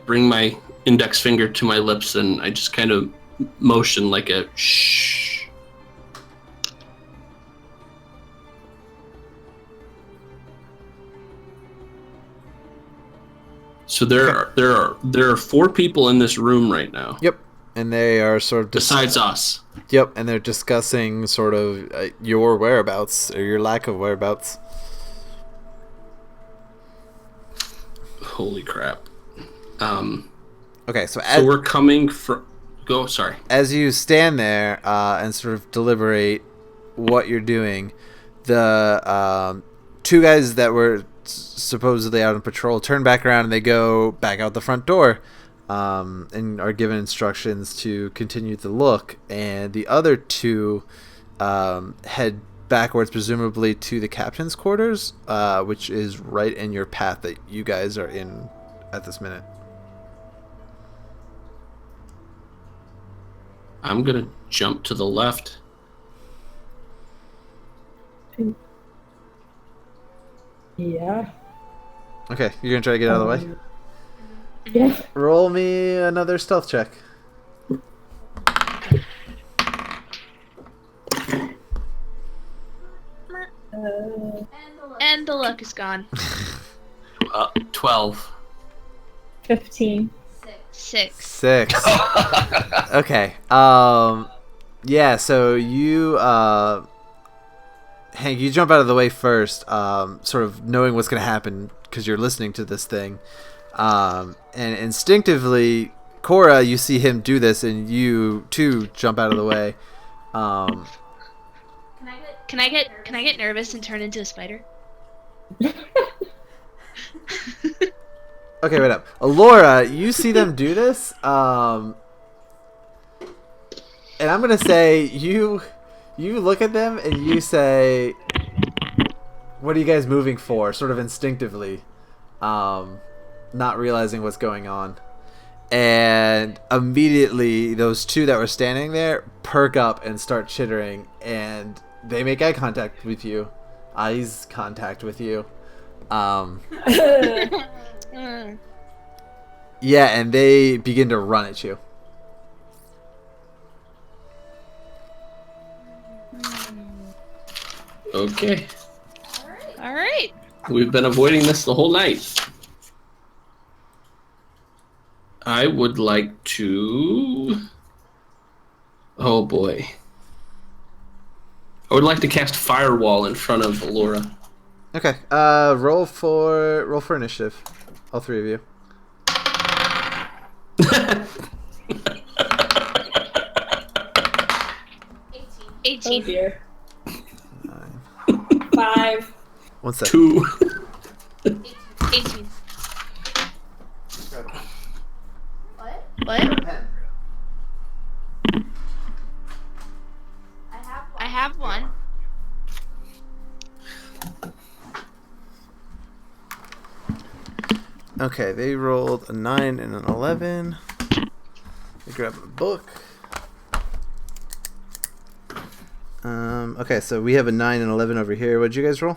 bring my index finger to my lips and I just kind of motion like a shh. So there are 4 people in this room right now. Yep, and they are sort of besides us. Yep, and they're discussing sort of your whereabouts or your lack of whereabouts. Holy crap. Okay, so we're coming from... Sorry. As you stand there and sort of deliberate what you're doing, the 2 guys that were supposedly out on patrol turn back around and they go back out the front door and are given instructions to continue to look, and the other 2 head backwards, presumably to the captain's quarters, which is right in your path that you guys are in at this minute. I'm gonna jump to the left. Yeah. Okay, you're gonna try to get out of the way? Yeah. Roll me another stealth check. And the luck is gone. 12. 15. 6. Okay. Yeah, so you Hank, you jump out of the way first, sort of knowing what's going to happen because you're listening to this thing. And instinctively, Cora, you see him do this, and you too jump out of the way. Can I get nervous and turn into a spider? Okay, wait up. Alora, you see them do this, and I'm gonna say you look at them and you say, "What are you guys moving for?" Sort of instinctively, not realizing what's going on, and immediately those 2 that were standing there perk up and start chittering, and they make eye contact with you, Yeah, and they begin to run at you. Okay. All right. We've been avoiding this the whole night. I would like to Oh boy. I would like to cast Firewall in front of Allura. Okay. Roll for initiative. All three of you. 18. Oh dear. 9. 5. One sec. 2. 18. What? I have one. Okay, they rolled a 9 and an 11. They grab a book. Okay, so we have a 9 and 11 over here. What'd you guys roll?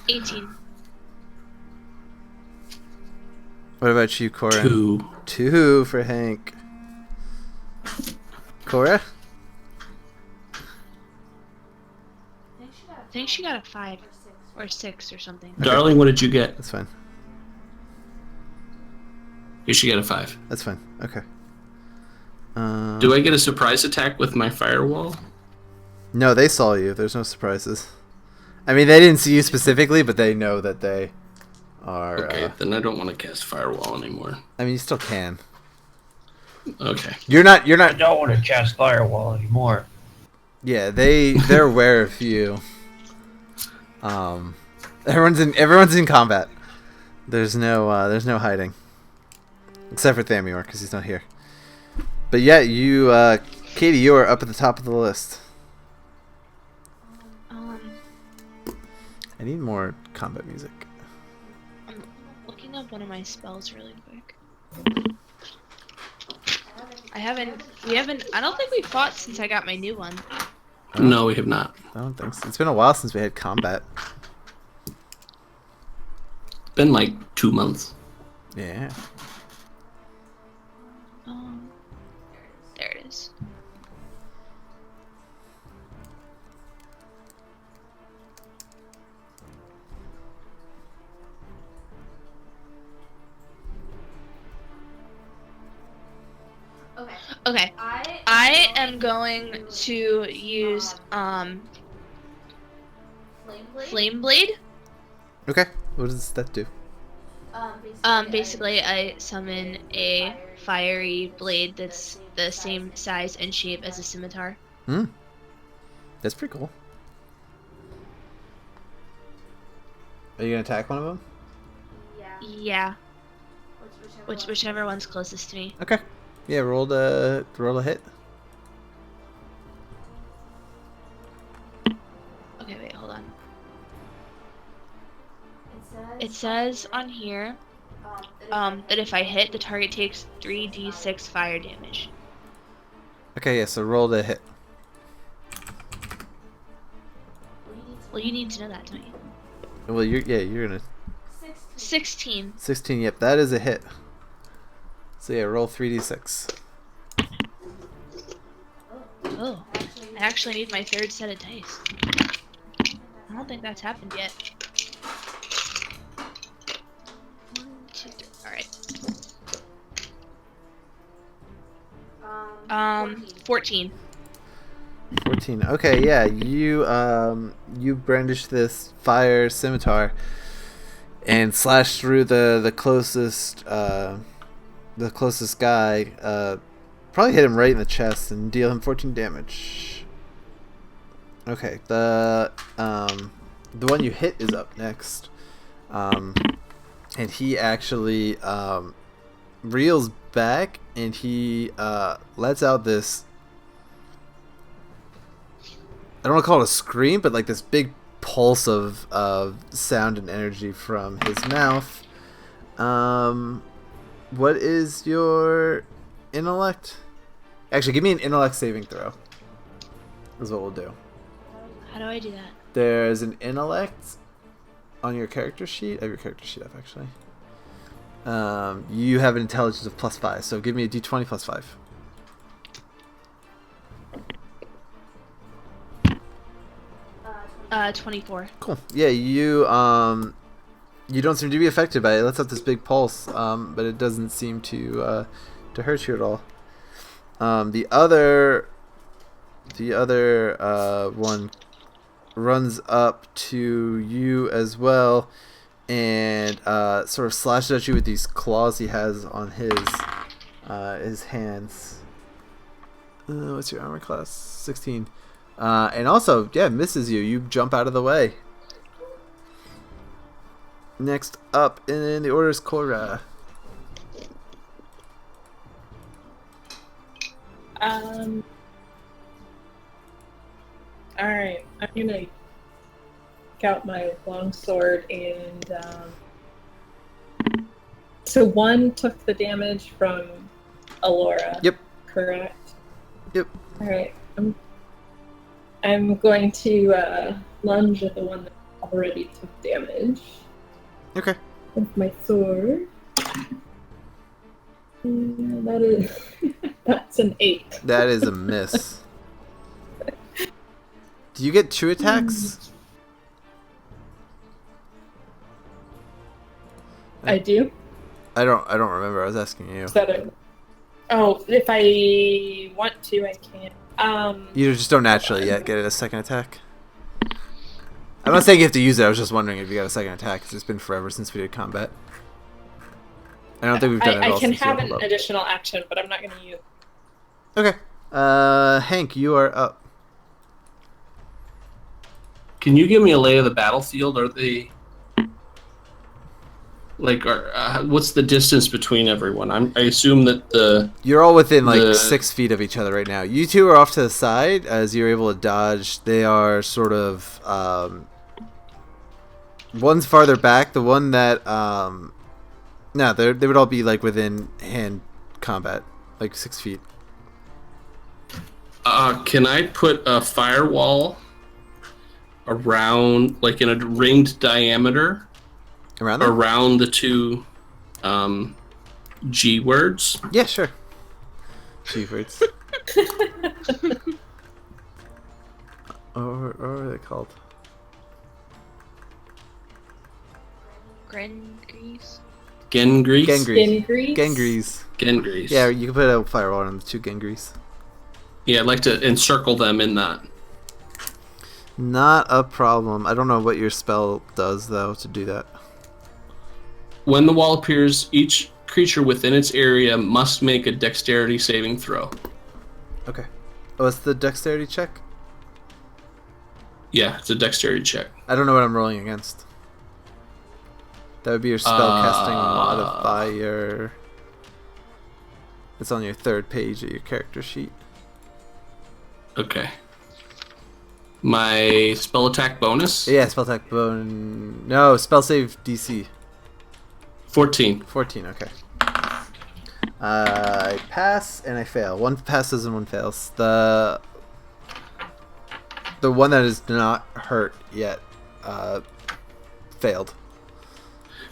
18. What about you, Cora? 2. 2 for Hank. Cora? I think she got a 5 or 6 or something. Darling, what did you get? That's fine. You should get a 5. That's fine. Okay. Do I get a surprise attack with my Firewall? No, they saw you. There's no surprises. I mean, they didn't see you specifically, but they know that they are... Okay, then I don't want to cast Firewall anymore. I mean, you still can. Okay. You're not... I don't want to cast Firewall anymore. Yeah, they're aware of you. Everyone's in combat. There's no hiding, except for Thamior because he's not here. But yeah, you, Katie, you are up at the top of the list. I need more combat music. I'm looking up one of my spells really quick. I don't think we fought since I got my new one. No, we have not. I don't think so. It's been a while since we had combat. It's been like 2 months. Yeah. There it is. Okay. I am going to use Flame Blade. Okay. What does that do? Basically I summon a fiery blade that's the same size and shape as a scimitar. That's pretty cool. Are you gonna attack one of them? Yeah. Whichever one's closest to me. Okay. Yeah, roll a hit. Okay, wait, hold on. It says on here that if I hit, the target takes 3d6 fire damage. Okay, yeah, so roll the hit. Well, you need to know that, don't you? Well, you're gonna 16. 16. Yep, that is a hit. So yeah, roll 3d6. Oh, I actually need my third set of dice. I don't think that's happened yet. 1, 2, 3. All right. 14. 14. Okay, yeah, you brandish this fire scimitar and slash through the closest guy. Probably hit him right in the chest and deal him 14 damage. Okay, the one you hit is up next, and he actually reels back and he lets out this. I don't want to call it a scream, but like this big pulse of sound and energy from his mouth. What is your intellect? Actually, give me an intellect saving throw. Is what we'll do. How do I do that? There's an intellect on your character sheet. I have your character sheet up, actually. You have an intelligence of +5, so give me a d20 +5. 24. Cool. Yeah, you don't seem to be affected by it. It lets out this big pulse, but it doesn't seem to hurt you at all. The other one runs up to you as well, and sort of slashes at you with these claws he has on his hands. What's your armor class? 16. And also, yeah, misses you. You jump out of the way. Next up in the order is Cora. Alright, I'm gonna take out my longsword and so one took the damage from Alora. Yep. Correct? Yep. Alright. I'm going to lunge at the one that already took damage. Okay. With my sword. And that is that's an 8. That is a miss. Do you get 2 attacks? I do. I don't remember. I was asking you. Is that a... Oh, if I want to, I can. You just don't naturally yet get a second attack. I'm not saying you have to use it. I was just wondering if you got a second attack, because it's been forever since we did combat. I don't think we've done it all. I can since have you an leveled up. additional action, but I'm not going to use. Okay. Hank, you are up. Can you give me a lay of the battlefield? Are they like, what's the distance between everyone? I assume that you're all within like 6 feet of each other right now. You two are off to the side as you're able to dodge. They are sort of one's farther back. The one that no, they would all be like within hand combat, like 6 feet. Can I put a firewall around, like in a ringed diameter, around the two G words? Yeah, sure. G words. What are they called? Gengrees. Gengrees? Gengrees. Yeah, you can put a firewall on the 2 Gengrees. Yeah, I'd like to encircle them in that. Not a problem. I don't know what your spell does, though, to do that. When the wall appears, each creature within its area must make a dexterity saving throw. Okay. What's the dexterity check? Yeah, it's a dexterity check. I don't know what I'm rolling against. That would be your spellcasting modifier. It's on your 3rd page of your character sheet. Okay. My spell attack bonus? Yeah, spell attack bonus. No, spell save DC. 14. 14, okay. I pass and I fail. One passes and one fails. The one that is not hurt yet failed.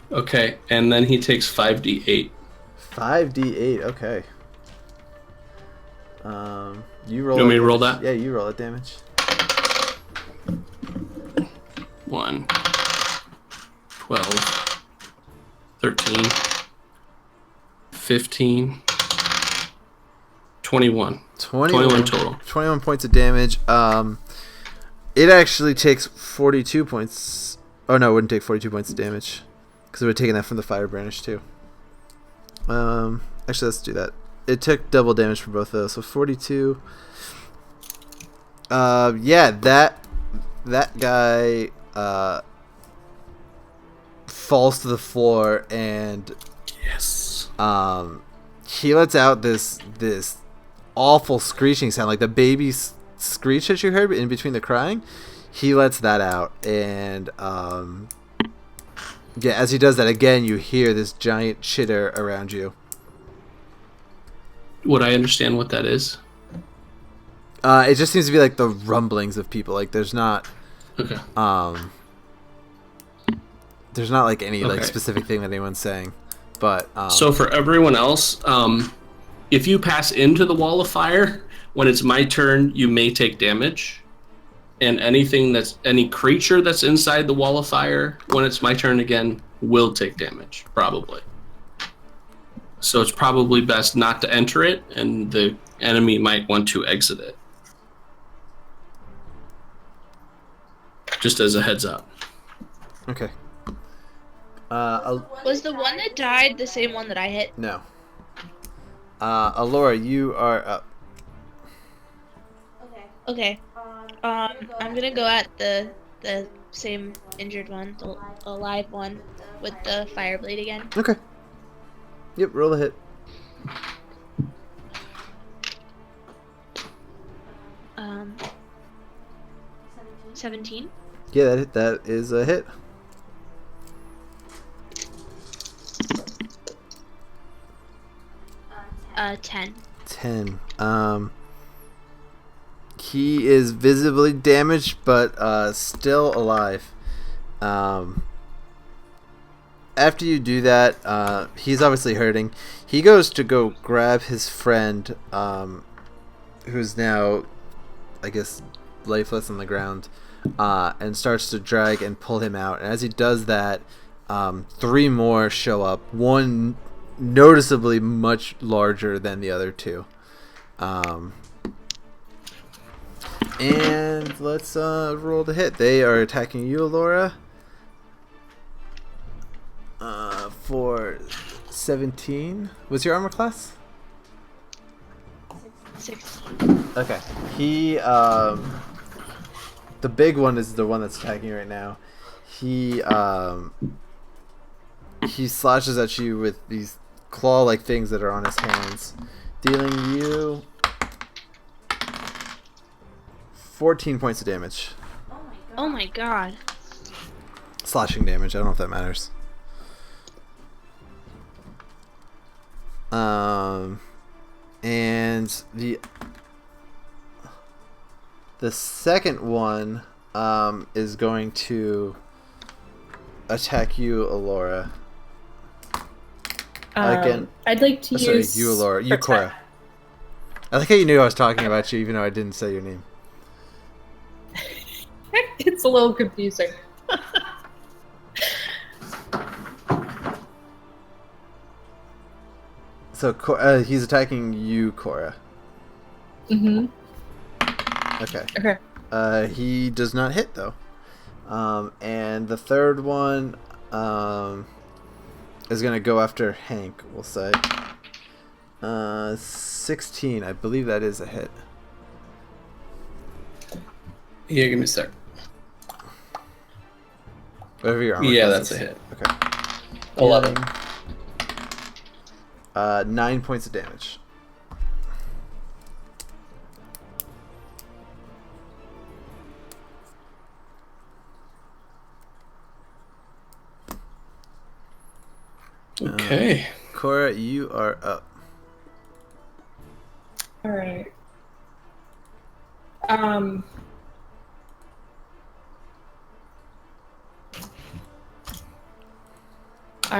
Okay, and then he takes 5d8. 5d8, okay. You roll. You want me to roll that? Yeah, you roll that damage. 1, 12, 13, 15, 21. 21 total. 21 points of damage. It actually takes 42 points. Oh no, it wouldn't take 42 points of damage, because it would have taken that from the fire brandish too. Actually, let's do that. It took double damage for both of those, so 42. Yeah, that guy falls to the floor, and yes, he lets out this awful screeching sound, like the baby screech that you heard in between the crying. He lets that out, and yeah, as he does that again, you hear this giant chitter around you. Would I understand what that is? It just seems to be like the rumblings of people. Like there's not, okay. There's not like any like specific thing that anyone's saying, but so for everyone else, if you pass into the wall of fire, when it's my turn, you may take damage, and any creature that's inside the wall of fire, when it's my turn again, will take damage, probably. So it's probably best not to enter it, and the enemy might want to exit it. Just as a heads up. Okay. Was the one that died the same one that I hit? No. Alora, you are up. Okay. I'm gonna go at the same injured one, the live one, with the fire blade again. Okay. Yep, roll a hit. Um, 17. Yeah, that is a hit. Uh, 10. 10. He is visibly damaged, but still alive. After you do that, he's obviously hurting. He goes to go grab his friend, who's now, I guess, lifeless on the ground, and starts to drag and pull him out. And as he does that, 3 more show up. One noticeably much larger than the other 2. And let's roll the hit. They are attacking you, Laura. For 17. What's your armor class? 16. Okay. He, the big one is the one that's attacking you right now. He slashes at you with these claw-like things that are on his hands, dealing you 14 points of damage. Oh my god. Slashing damage. I don't know if that matters. And the second one is going to attack you, Alora. Again, I'd like to use. Sorry, you, Alora. You, protect. Cora. I like how you knew I was talking about you, even though I didn't say your name. It's a little confusing. So he's attacking you, Cora. Mm-hmm. Okay. Okay. He does not hit though. And the third one is gonna go after Hank. We'll say 16. I believe that is a hit. Yeah, give me a sec. Whatever your armor Yeah, class that's is. a hit. Okay. 11. 9 points of damage. Okay. Cora, you are up. All right. All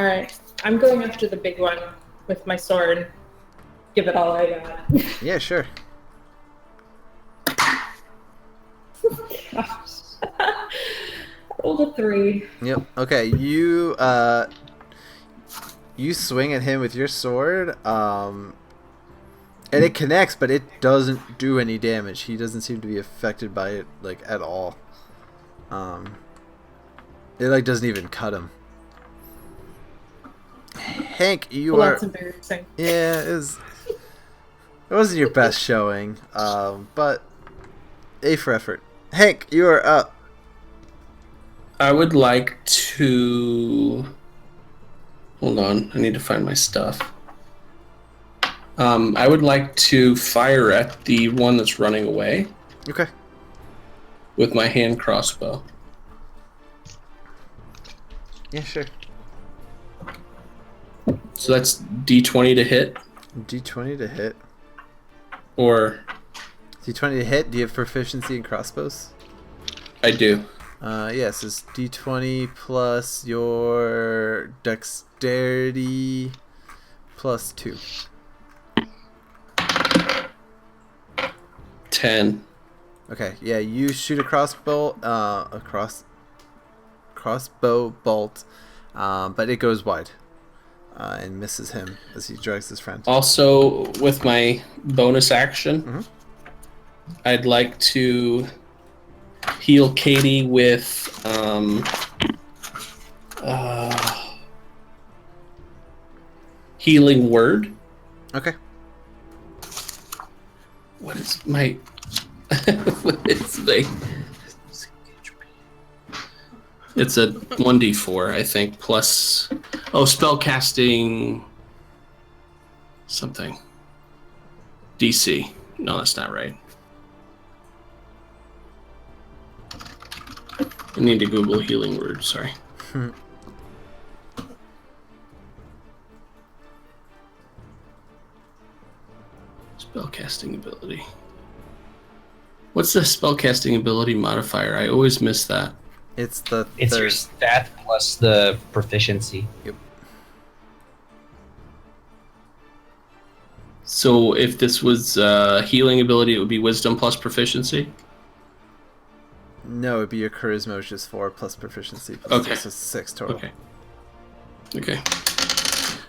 right. I'm going after the big one with my sword. Give it all I got. Yeah, sure. Rolled a 3. Yep. Okay, you swing at him with your sword, and it connects, but it doesn't do any damage. He doesn't seem to be affected by it like at all. It like doesn't even cut him. Hank, you Well, are. that's embarrassing. Yeah, it wasn't your best showing, but A for effort. Hank, you are up. I would like to... Hold on, I need to find my stuff. I would like to fire at the one that's running away Okay. with my hand crossbow. Yeah, sure. So that's D20 to hit, D20 to hit. or D20 to hit. Do you have proficiency in crossbows? I do. Yes, it's D20 plus your dexterity plus 2. 10. Okay, yeah, you shoot a crossbow bolt, but it goes wide. and misses him as he drags his friend. Also, with my bonus action, Mhm. I'd like to heal Katie with healing word. Okay. What is my? What is my? It's a 1d4, I think, plus spell casting something. DC. No, that's not right. I need to Google healing word, sorry. Spellcasting ability. What's the spellcasting ability modifier? I always miss that. It's your stat plus the proficiency. Yep. So if this was healing ability, it would be wisdom plus proficiency? No, it'd be your charisma, which is 4 plus proficiency. Okay. So 6 total. Okay.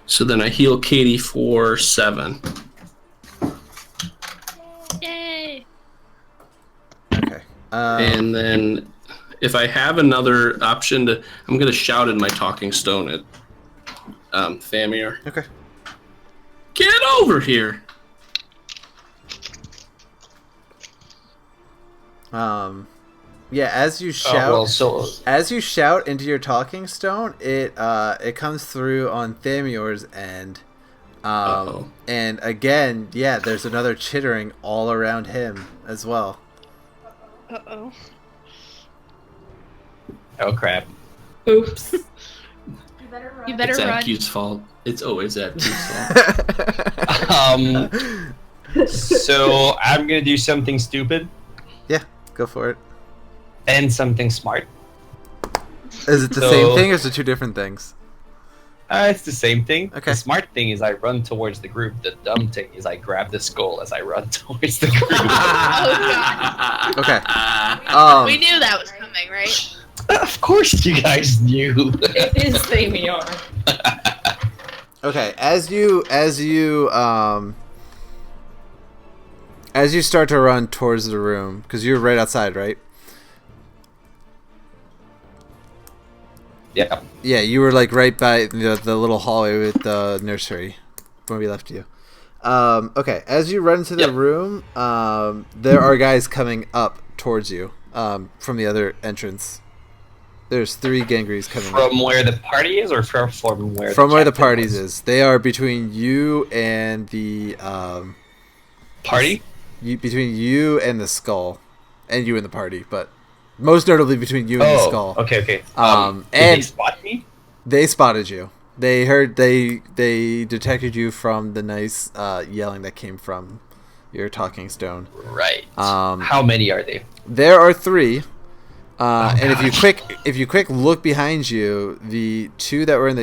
So then I heal Katie for 7. Yay! Okay. And then if I have another option to, I'm gonna shout in my talking stone at Thamir. Okay. Get over here! Yeah, as you shout, as you shout into your talking stone, it comes through on Thamir's end, and again, yeah, there's another chittering all around him as well. Uh-oh. Oh crap! Oops. You better It's run. Q's fault. It's always Q's fault. So I'm gonna do something stupid Yeah, go for it. and something smart. Is it the same thing or is it two different things? It's the same thing. Okay. The smart thing is I run towards the group. The dumb thing is I grab the skull as I run towards the group. Oh, God. Okay. We knew that was coming, right? Of course you guys knew. It is Thamior. Okay, as you start to run towards the room, because you're right outside, right? Yeah. Yeah, you were like right by the little hallway with the nursery when we left you. Okay, as you run into the room, there are guys coming up towards you from the other entrance. There's 3 Gangrees coming up. From where the party is, or from where? From where the parties is. They are between you and the party. Between you and the skull, and you and the party, but most notably between you and the skull. Okay. Did and they spot me? They spotted you. They heard. They detected you from the nice yelling that came from your talking stone. Right. How many are they? There are 3. And if you quick look behind you, the 3 that were in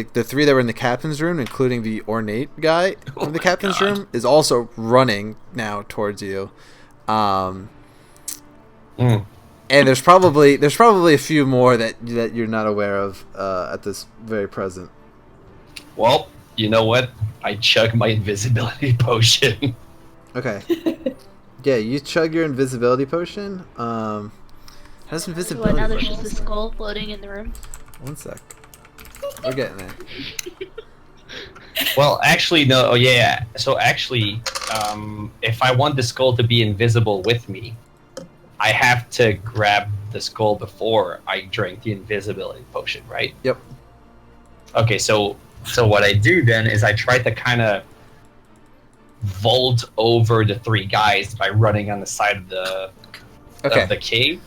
the captain's room, including the ornate guy from the captain's room, is also running now towards you. And there's probably a few more that you're not aware of at this very present. Well, you know what? I chug my invisibility potion. Okay. Yeah, you chug your invisibility potion. How's invisibility? What, now there's just a skull floating in the room? One sec. We're getting there. Well, actually, no. Oh, yeah. So actually, if I want the skull to be invisible with me, I have to grab the skull before I drink the invisibility potion, right? Yep. Okay, so what I do then is I try to kind of vault over the 3 guys by running on the side of the cave.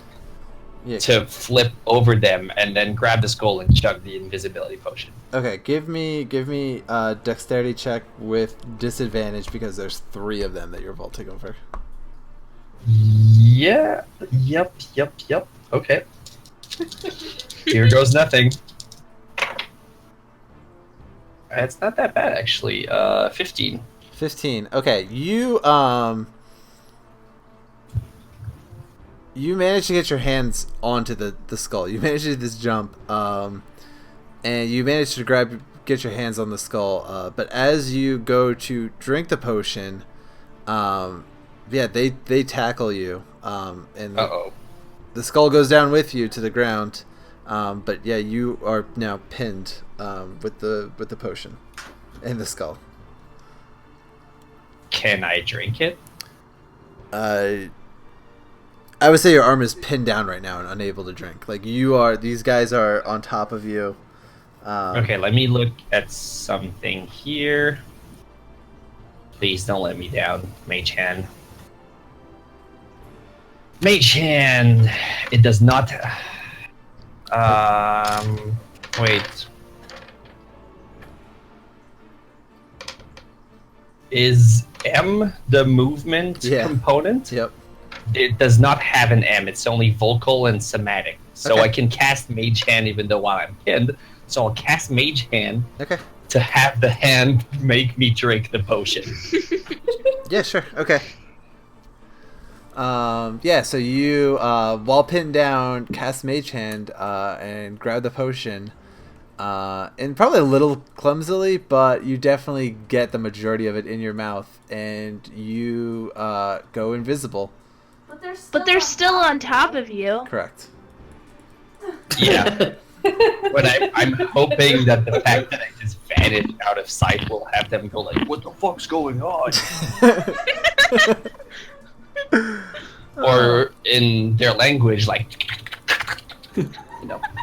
Yeah. To flip over them and then grab the skull and chug the invisibility potion. Okay, give me a dexterity check with disadvantage because there's 3 of them that you're vaulting over. Yeah. Yep. Okay. Here goes nothing. It's not that bad actually. 15. 15. Okay, you managed to get your hands onto the skull. You managed to do this jump, and you managed to grab get your hands on the skull. But as you go to drink the potion, they tackle you. And the skull goes down with you to the ground. But yeah, you are now pinned with the potion in the skull. Can I drink it? I would say your arm is pinned down right now and unable to drink. Like these guys are on top of you. Okay, let me look at something here. Please don't let me down, Mage Hand. Mage Hand! It does not... wait. Is M the movement component? Yep. It does not have an M. It's only vocal and somatic. So Okay. I can cast Mage Hand even though I'm pinned. So I'll cast Mage Hand to have the hand make me drink the potion. Yeah, sure. Okay. So you, while pinned down, cast Mage Hand and grab the potion. And probably a little clumsily, but you definitely get the majority of it in your mouth, and you go invisible. But they're still on top of you. Correct. Yeah. But I'm hoping that the fact that I just vanished out of sight will have them go like, what the fuck's going on? Or in their language, like...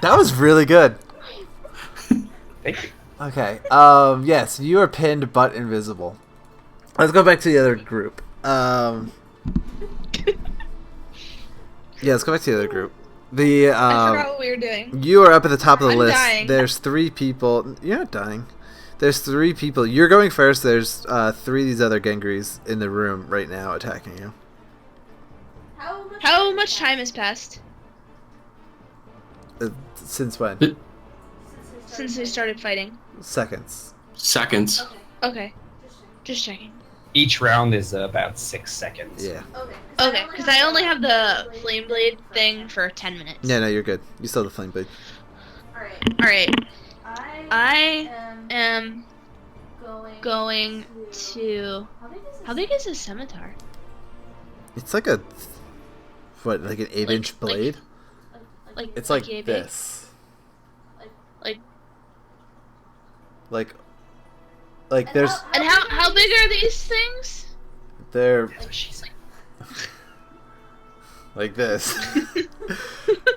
That was really good. Thank you. Okay. Yes, you are pinned but invisible. Let's go back to the other group. Let's go back to the other group. I forgot what we were doing. You are up at the top of the list. Dying. There's 3 people. You're not dying. There's 3 people. You're going first. There's 3 of these other Gengris in the room right now attacking you. How much time has passed Since when? since we started fighting? Seconds. Okay. Just checking. Each round is about 6 seconds. Yeah. Okay, because I only have the flame blade thing for 10 minutes. Yeah, no, you're good. You still have the flame blade. Alright. I am going to... How big is this scimitar? It's like an 8-inch blade? It's like yay big? this. Like there's... And how big are these things? They're... She's like, like this.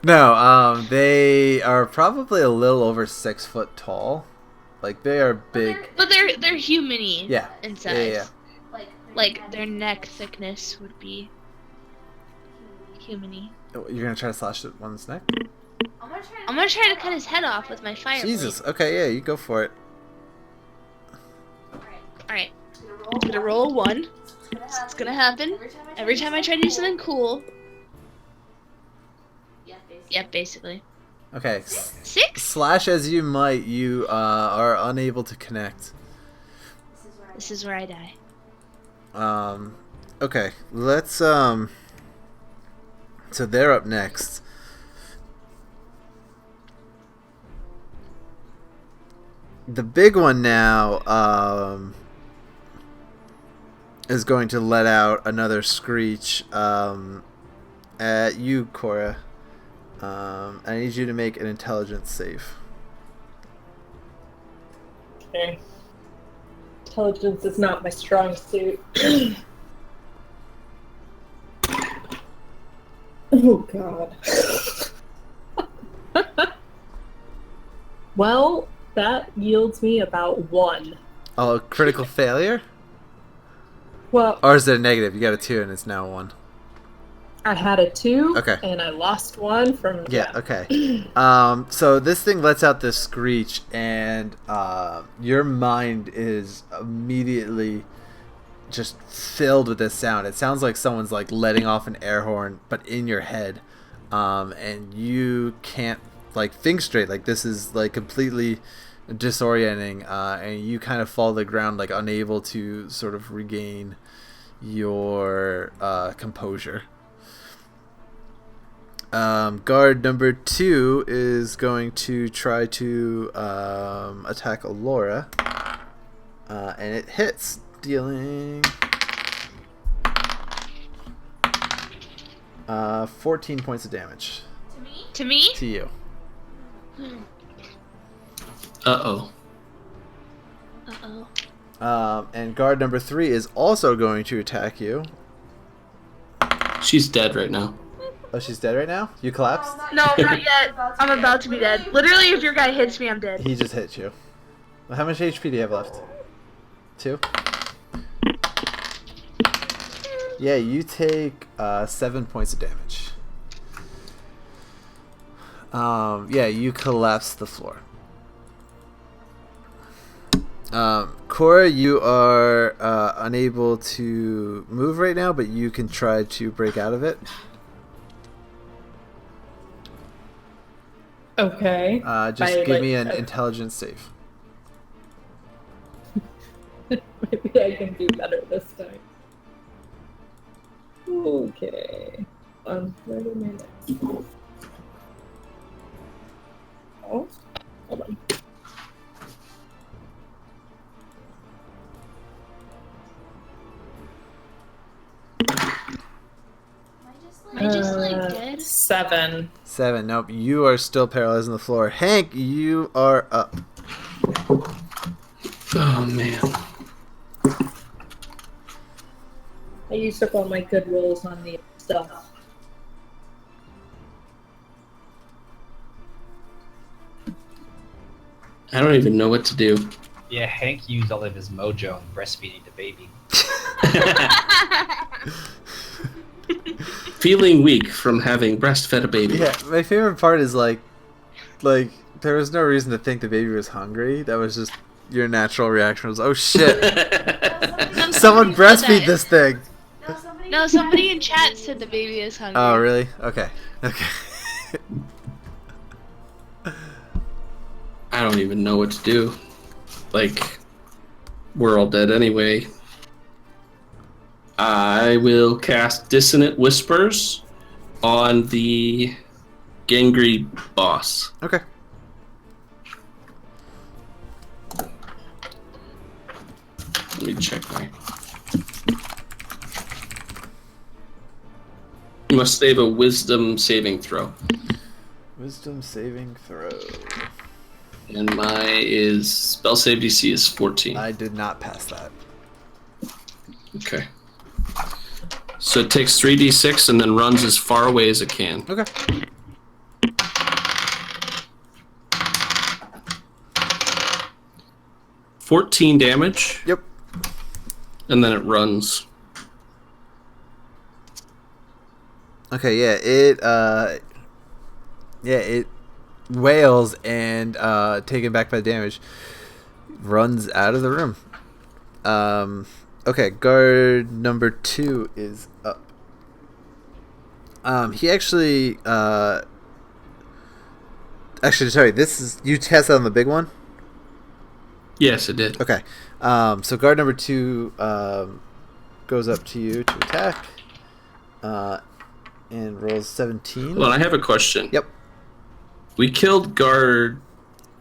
No, they are probably a little over 6 foot tall. Like, they are big. But they're human-y in size. Yeah. Like, their neck thickness would be human-y. You're gonna try to slash one's neck? I'm gonna try to cut his head off with my fire Jesus. blade. Okay, yeah, you go for it. Alright. I'm gonna roll a 1. It's gonna happen. Every time I try to do something cool. Yep, basically. Okay. 6? Slash as you might, you are unable to connect. This is where I die. Okay, let's so they're up next. The big one now is going to let out another screech at you, Cora. I need you to make an intelligence save. Okay. Intelligence is not my strong suit. Oh god. Well, that yields me about 1. Oh, critical failure? Well, Or is it a negative? You got a 2 and it's now a 1. I had a 2, Okay. and I lost 1 from... Yeah, okay. So this thing lets out this screech, and your mind is immediately just filled with this sound. It sounds like someone's like letting off an air horn, but in your head. And you can't like think straight. Like this is like completely disorienting, and you kind of fall to the ground, like unable to sort of regain your composure. Guard number 2 is going to try to attack Alora. And it hits, dealing 14 points of damage. To me? To you. Uh-oh. And guard number 3 is also going to attack you. She's dead right now. Oh, she's dead right now? You collapsed? No, not yet. I'm about to be dead. Literally, if your guy hits me, I'm dead. He just hit you. How much HP do you have left? 2? Yeah, you take 7 points of damage. Yeah, you collapse the floor. Cora, you are unable to move right now, but you can try to break out of it. Okay. Just give me an intelligence save. Maybe I can do better this time. Okay. 30 minutes. Oh, hold on. Am I just like dead? 7. 7. Nope, you are still paralyzed on the floor. Hank, you are up. Oh, man. I used up all my good rolls on the stuff. I don't even know what to do. Yeah, Hank used all of his mojo on breastfeeding the baby. Feeling weak from having breastfed a baby. Yeah, my favorite part is like there was no reason to think the baby was hungry. That was just your natural reaction was, oh shit, someone breastfeed this thing. No, somebody in chat said the baby is hungry. Oh, really? Okay. I don't even know what to do. Like, we're all dead anyway. I will cast Dissonant Whispers on the Gangry boss. Okay. Let me check my... You must save a Wisdom saving throw. Wisdom saving throw. And my spell save DC is 14. I did not pass that. Okay. So it takes 3d6 and then runs as far away as it can. Okay. $14 damage. Yep. And then it runs. Okay, yeah, it wails and taken back by damage, runs out of the room. Okay, guard number 2 is up. He actually sorry, this is, you tested on the big one? Yes, it did. Okay. So guard number 2 goes up to you to attack. And rolls 17. Well, I have a question. Yep. We killed guard.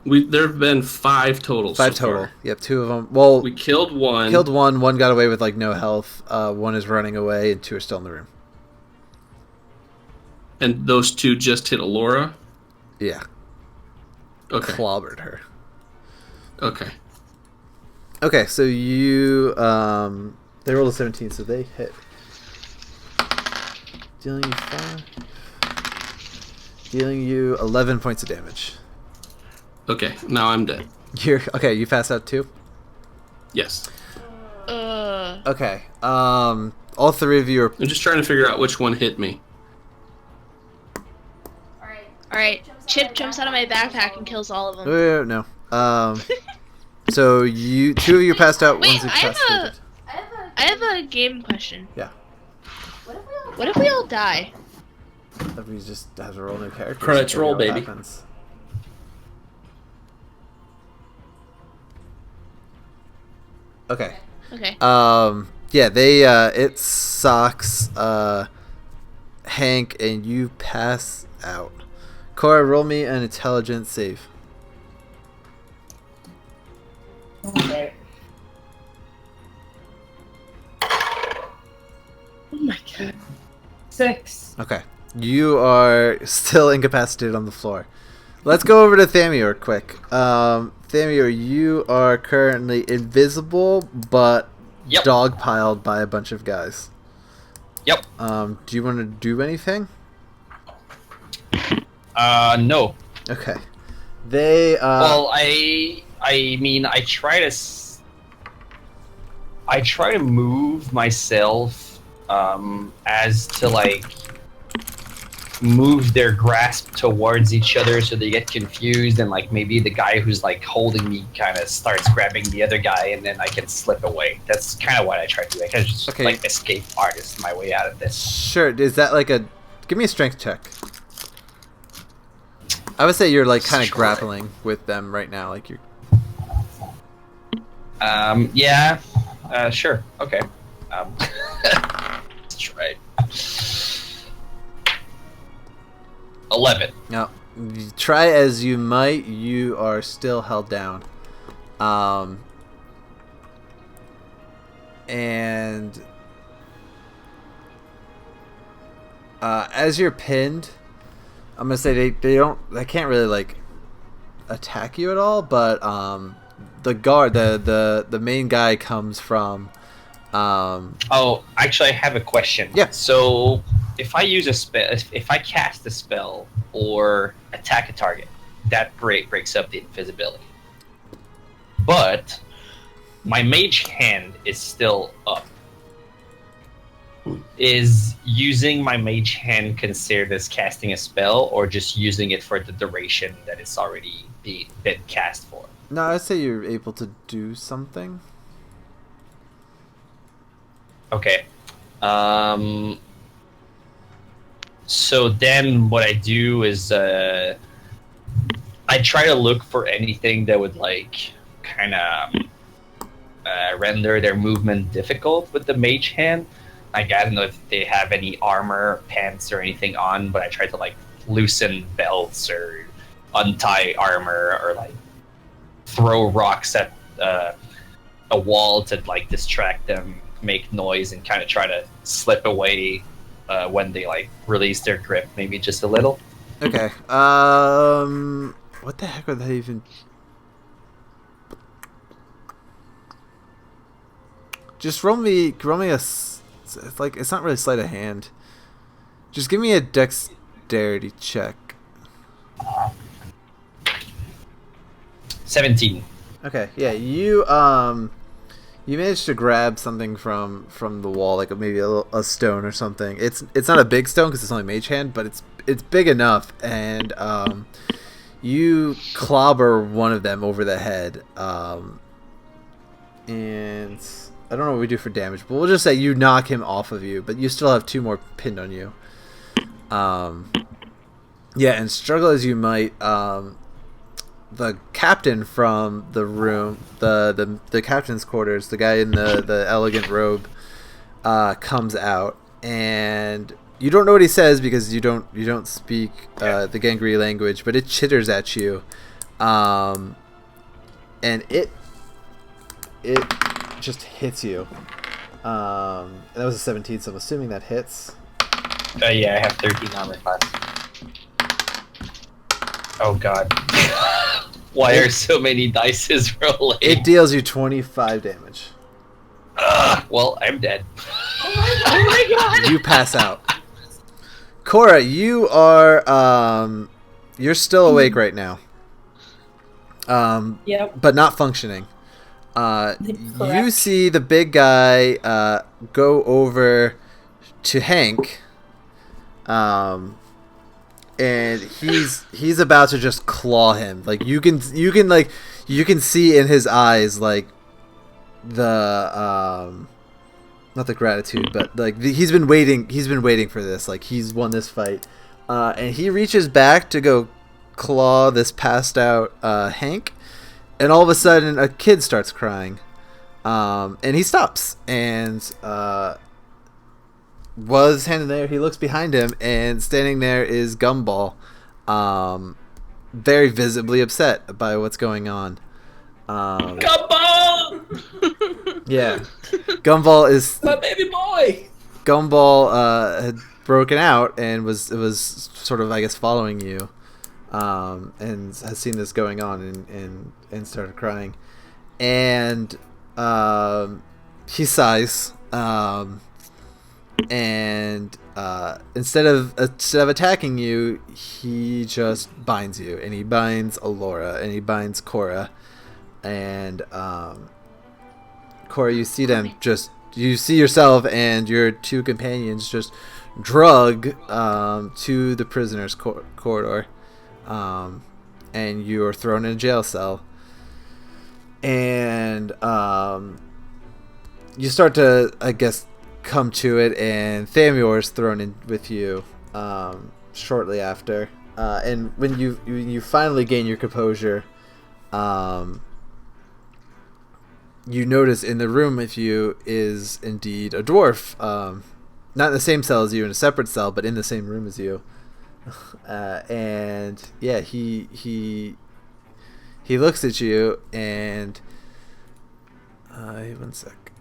There have been 5 total. 5 so total. far. Yep, 2 of them. Well, we killed one. Killed one. One got away with like no health. 1 is running away, and 2 are still in the room. And those 2 just hit Alora? Yeah. Okay. Clobbered her. Okay. Okay, so you they rolled a 17, so they hit. Dealing you 5. Dealing you 11 points of damage. Okay, now I'm dead. You passed out too? Yes. Okay. All 3 of you are. I'm just trying to figure out which one hit me. Alright, Chip jumps out of my backpack and kills all of them. No. So 2 of you passed out. Wait, One's incapacitated. I have a game question. Yeah. What if we all die? We just have to roll new characters. Credits roll, Figure out what baby. happens. Okay. Okay. Yeah, they it sucks Hank, and you pass out. Cora, roll me an intelligence save. Okay. Oh my god. 6. Okay. You are still incapacitated on the floor. Let's go over to Thamior quick. Thamior, you are currently invisible, but dogpiled by a bunch of guys. Yep. Do you want to do anything? No. Okay. They. Well, I mean, I try to move myself, as to like move their grasp towards each other so they get confused, and like maybe the guy who's like holding me kind of starts grabbing the other guy, and then I can slip away. That's kind of what I try to do. I kind of just like escape artist my way out of this. Sure. Is that like a? Give me a strength check. I would say you're like kind of grappling with them right now, like you're. Yeah. Sure. Okay. Let's try it. 11. No. Try as you might, you are still held down. And as you're pinned, I'm gonna say they can't really like attack you at all, but the guard, the main guy comes from. Oh, actually, I have a question. Yeah. So, if I use a spell, if I cast a spell or attack a target, that breaks up the invisibility. But my mage hand is still up. Is using my mage hand considered as casting a spell, or just using it for the duration that it's already been cast for? No, I'd say you're able to do something. Okay. So then what I do is I try to look for anything that would like kind of render their movement difficult with the mage hand. Like, I don't know if they have any armor, pants, or anything on, but I try to like loosen belts or untie armor or like throw rocks at a wall to like distract them, make noise, and kind of try to slip away when they like release their grip, maybe just a little. Okay. What the heck would that even? Just roll me a. It's like it's not really sleight of hand. Just give me a dexterity check. 17. Okay. Yeah. You managed to grab something from the wall, like maybe a stone or something. It's not a big stone because it's only mage hand, but it's big enough, and you clobber one of them over the head, and I don't know what we do for damage, but we'll just say you knock him off of you, but you still have 2 more pinned on you. Yeah, and struggle as you might, the captain from the room, the captain's quarters, the guy in the elegant robe, comes out, and you don't know what he says because you don't speak the Gangri language, but it chitters at you, and it just hits you. That was a 17, so I'm assuming that hits. Yeah, I have 13 armor class. Oh god. Why are so many dices rolling? It deals you 25 damage. Well, I'm dead. Oh my god! You pass out. Cora, you are you're still awake right now. Yep. But not functioning. You Correct. see the big guy go over to Hank, and he's about to just claw him. Like you can see in his eyes like the not the gratitude, but like he's been waiting for this. Like he's won this fight, and he reaches back to go claw this passed out Hank. And all of a sudden, a kid starts crying, and he stops, and was standing there. He looks behind him, and standing there is Gumball, very visibly upset by what's going on. Gumball! Yeah, Gumball is My baby boy! Gumball had broken out and was sort of, I guess, following you, and has seen this going on and started crying, and he sighs, and instead of attacking you, he just binds you, and he binds Alora, and he binds Cora, and Cora, you see them just. You see yourself and your two companions just drug to the prisoner's corridor, and you are thrown in a jail cell. And you start to, I guess, come to it, and Thamior is thrown in with you shortly after. And when you finally gain your composure, you notice in the room with you is indeed a dwarf, not in the same cell as you, in a separate cell, but in the same room as you. And yeah, he looks at you, and one sec.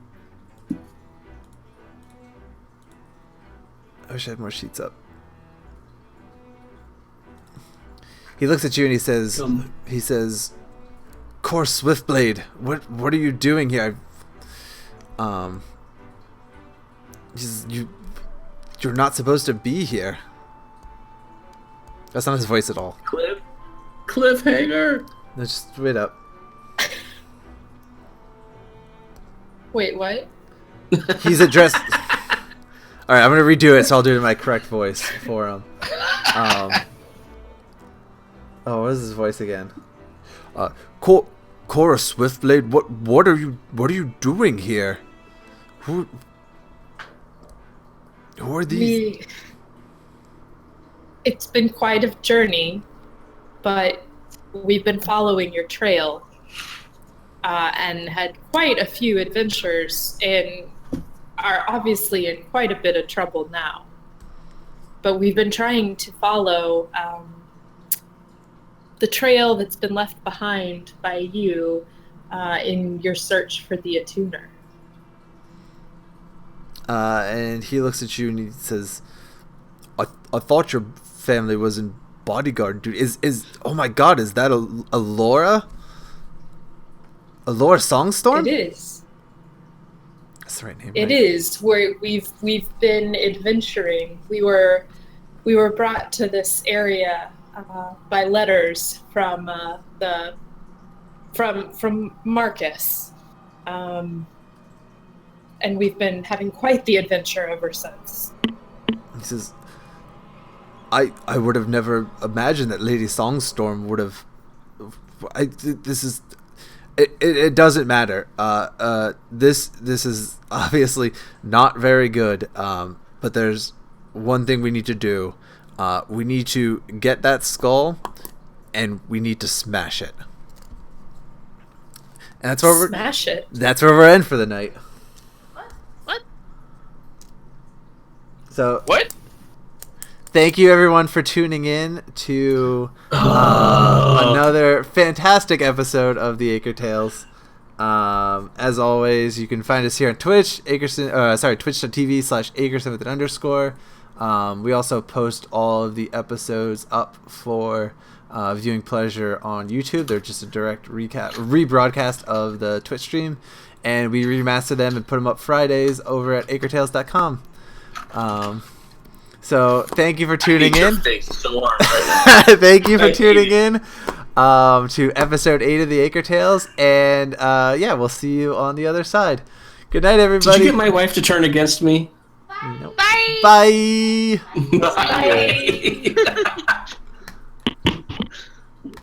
I wish I had more sheets up. He looks at you and he says, Core Swiftblade, what are you doing here? You're not supposed to be here. That's not his voice at all. Cliffhanger. No, just wait up. Wait, what? He's addressed. All right, I'm gonna redo it, so I'll do it in my correct voice for him. What is his voice again? Cora Swiftblade, what are you doing here? Who are these? It's been quite a journey, but we've been following your trail, and had quite a few adventures, and are obviously in quite a bit of trouble now. But we've been trying to follow the trail that's been left behind by you in your search for the attuner. And he looks at you and he says, I thought your family was in bodyguard duty. Oh my god, is that Alora? Alora Songstorm? It is. That's the right name. It right? is. We've been adventuring. We were brought to this area by letters from Marcus, and we've been having quite the adventure ever since. He says, I would have never imagined that Lady Songstorm would have. It doesn't matter. This is obviously not very good. But there's one thing we need to do. We need to get that skull, and we need to smash it. And that's where Smash it. That's where we're in for the night. What? So What? thank you everyone for tuning in to another fantastic episode of the AkerTales. As always, you can find us here on Twitch, twitch.tv/Akerson_. We also post all of the episodes up for viewing pleasure on YouTube. They're just a direct rebroadcast of the Twitch stream, and we remaster them and put them up Fridays over at AkerTales.com. So thank you for tuning in. Thank you for tuning in to episode 8 of the AkerTales, and we'll see you on the other side. Good night, everybody. Did you get my wife to turn against me? Nope. Bye. Bye. Bye.